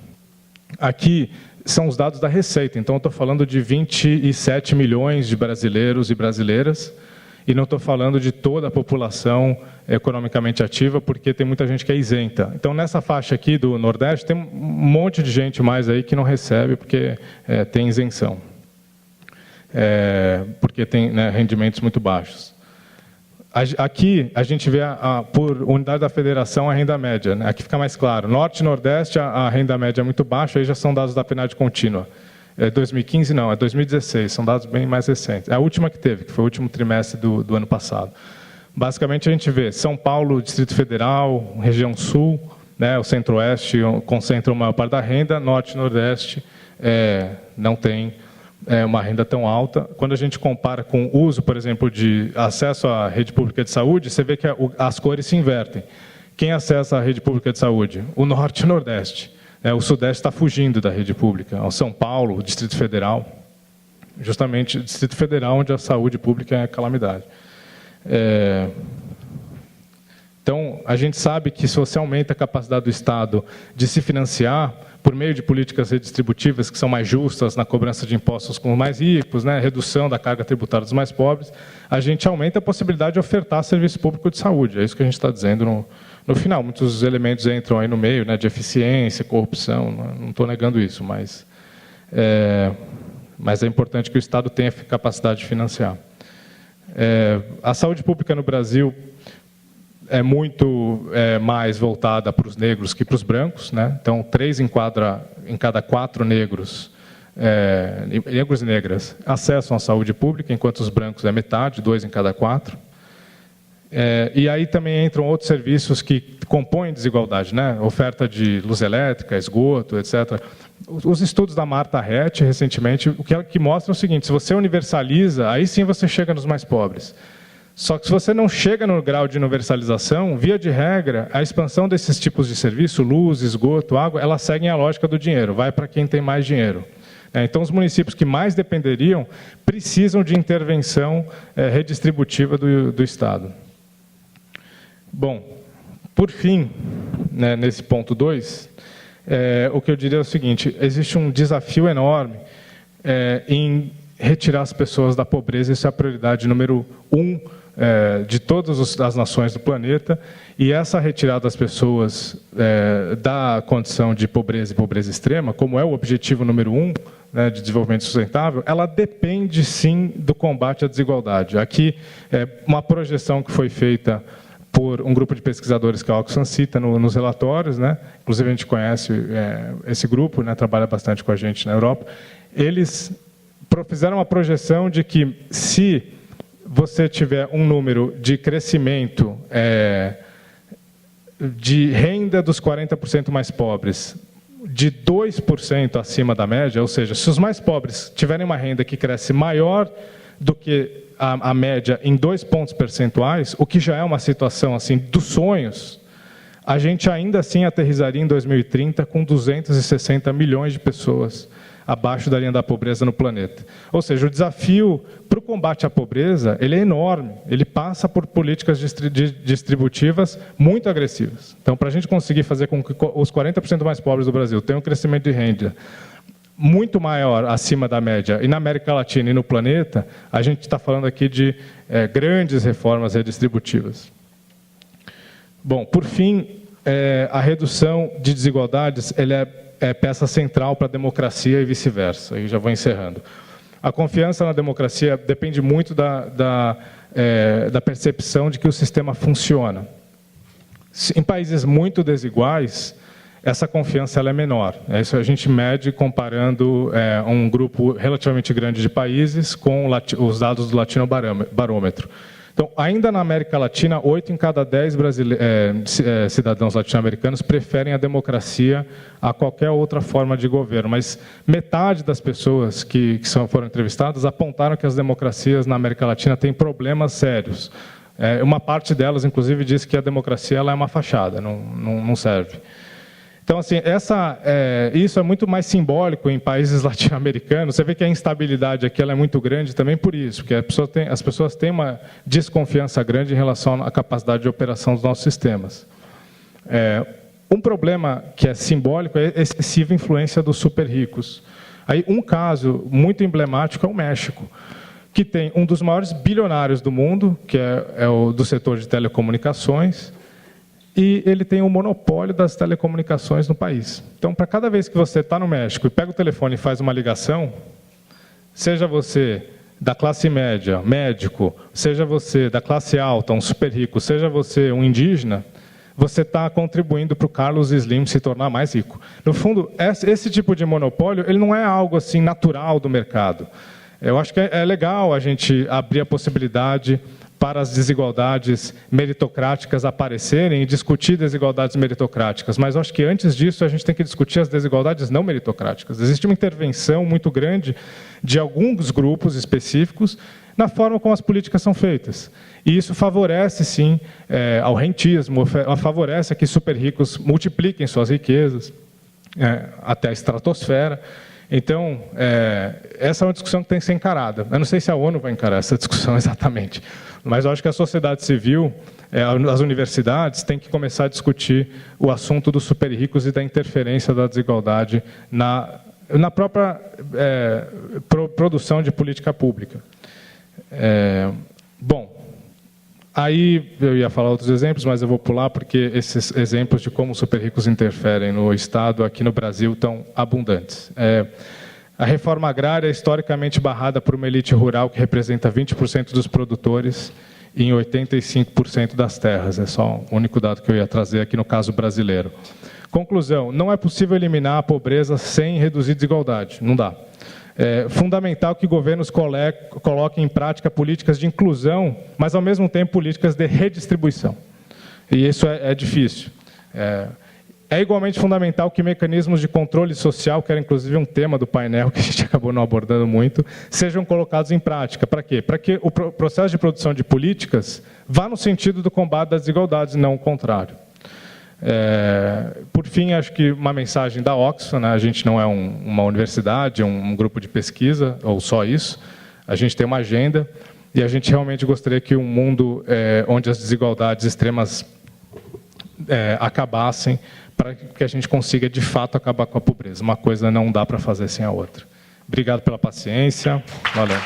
Aqui são os dados da Receita, então eu estou falando de 27 milhões de brasileiros e brasileiras, e não estou falando de toda a população economicamente ativa, porque tem muita gente que é isenta. Então, nessa faixa aqui do Nordeste, tem um monte de gente mais aí que não recebe, porque tem isenção. Porque tem, né, rendimentos muito baixos. Aqui, a gente vê, por unidade da federação, a renda média. Né? Aqui fica mais claro. Norte e Nordeste, a renda média é muito baixa, aí já são dados da PNAD contínua. 2015 não, é 2016, são dados bem mais recentes. É a última que teve, que foi o último trimestre do ano passado. Basicamente, a gente vê São Paulo, Distrito Federal, região Sul, né, o Centro-Oeste concentra a maior parte da renda, Norte e Nordeste não tem uma renda tão alta. Quando a gente compara com o uso, por exemplo, de acesso à rede pública de saúde, você vê que as cores se invertem. Quem acessa a rede pública de saúde? O Norte e o Nordeste. O Sudeste está fugindo da rede pública. O São Paulo, o Distrito Federal, justamente o Distrito Federal, onde a saúde pública é calamidade. Então, a gente sabe que se você aumenta a capacidade do Estado de se financiar por meio de políticas redistributivas que são mais justas na cobrança de impostos com os mais ricos, né, redução da carga tributária dos mais pobres, a gente aumenta a possibilidade de ofertar serviço público de saúde. É isso que a gente está dizendo no final. Muitos elementos entram aí no meio, né, de eficiência, corrupção, não estou negando isso, mas é importante que o Estado tenha capacidade de financiar. A saúde pública no Brasil é muito mais voltada para os negros que para os brancos, né? Então, 3 em cada 4 negros, negros e negras, acessam a saúde pública, enquanto os brancos é metade, 2 em cada 4. E aí também entram outros serviços que compõem desigualdade, né? Oferta de luz elétrica, esgoto, etc. Os estudos da Marta Rett, recentemente, o que mostram é o seguinte: se você universaliza, aí sim você chega nos mais pobres. Só que se você não chega no grau de universalização, via de regra, a expansão desses tipos de serviço, luz, esgoto, água, elas seguem a lógica do dinheiro, vai para quem tem mais dinheiro. Então, os municípios que mais dependeriam precisam de intervenção redistributiva do Estado. Bom, por fim, né, nesse ponto 2, o que eu diria é o seguinte: existe um desafio enorme em retirar as pessoas da pobreza. Isso é a prioridade número 1 de todas as nações do planeta, e essa retirada das pessoas da condição de pobreza e pobreza extrema, como é o objetivo número 1, né, de desenvolvimento sustentável, ela depende sim do combate à desigualdade. Aqui uma projeção que foi feita por um grupo de pesquisadores que a Oxfam cita nos relatórios, né? Inclusive a gente conhece esse grupo, né? Trabalha bastante com a gente na Europa. Eles fizeram uma projeção de que, se você tiver um número de crescimento de renda dos 40% mais pobres de 2% acima da média, ou seja, se os mais pobres tiverem uma renda que cresce maior do que a média em 2 pontos percentuais, o que já é uma situação assim dos sonhos, a gente ainda assim aterrizaria em 2030 com 260 milhões de pessoas abaixo da linha da pobreza no planeta. Ou seja, o desafio para o combate à pobreza, ele é enorme, ele passa por políticas distributivas muito agressivas. Então, para a gente conseguir fazer com que os 40% mais pobres do Brasil tenham um crescimento de renda muito maior acima da média, e na América Latina e no planeta, a gente está falando aqui de grandes reformas redistributivas. Bom, por fim, a redução de desigualdades, ele é peça central para a democracia e vice-versa. Aí já vou encerrando. A confiança na democracia depende muito da percepção de que o sistema funciona. Em países muito desiguais, essa confiança ela é menor. Isso a gente mede comparando um grupo relativamente grande de países com os dados do Latinobarômetro. Então, ainda na América Latina, 8 em cada 10 cidadãos latino-americanos preferem a democracia a qualquer outra forma de governo, mas metade das pessoas que foram entrevistadas apontaram que as democracias na América Latina têm problemas sérios. Uma parte delas, inclusive, disse que a democracia ela é uma fachada, não serve. Então, assim, isso é muito mais simbólico em países latino-americanos. Você vê que a instabilidade aqui ela é muito grande também por isso, porque as pessoas têm uma desconfiança grande em relação à capacidade de operação dos nossos sistemas. Um problema que é simbólico é a excessiva influência dos super ricos. Aí, um caso muito emblemático é o México, que tem um dos maiores bilionários do mundo, que é o do setor de telecomunicações, e ele tem um monopólio das telecomunicações no país. Então, para cada vez que você está no México e pega o telefone e faz uma ligação, seja você da classe média, médico, seja você da classe alta, um super rico, seja você um indígena, você está contribuindo para o Carlos Slim se tornar mais rico. No fundo, esse tipo de monopólio ele não é algo assim natural do mercado. Eu acho que é legal a gente abrir a possibilidade para as desigualdades meritocráticas aparecerem e discutir desigualdades meritocráticas. Mas eu acho que antes disso a gente tem que discutir as desigualdades não meritocráticas. Existe uma intervenção muito grande de alguns grupos específicos na forma como as políticas são feitas. E isso favorece, sim, ao rentismo, favorece que super ricos multipliquem suas riquezas até a estratosfera. Então, essa é uma discussão que tem que ser encarada. Eu não sei se a ONU vai encarar essa discussão exatamente, mas eu acho que a sociedade civil, as universidades, têm que começar a discutir o assunto dos super ricos e da interferência da desigualdade na própria produção de política pública. Bom, aí eu ia falar outros exemplos, mas eu vou pular porque esses exemplos de como os super ricos interferem no Estado aqui no Brasil estão abundantes. A reforma agrária é historicamente barrada por uma elite rural que representa 20% dos produtores e em 85% das terras. É só o único dado que eu ia trazer aqui no caso brasileiro. Conclusão, não é possível eliminar a pobreza sem reduzir desigualdade. Não dá. É fundamental que governos coloquem em prática políticas de inclusão, mas, ao mesmo tempo, políticas de redistribuição. E isso é difícil. É igualmente fundamental que mecanismos de controle social, que era inclusive um tema do painel, que a gente acabou não abordando muito, sejam colocados em prática. Para quê? Para que o processo de produção de políticas vá no sentido do combate das desigualdades, não o contrário. Por fim, acho que uma mensagem da Oxfam, né? A gente não é uma universidade, um grupo de pesquisa, ou só isso. A gente tem uma agenda e a gente realmente gostaria que um mundo onde as desigualdades extremas acabassem, para que a gente consiga, de fato, acabar com a pobreza. Uma coisa não dá para fazer sem a outra. Obrigado pela paciência. Valeu.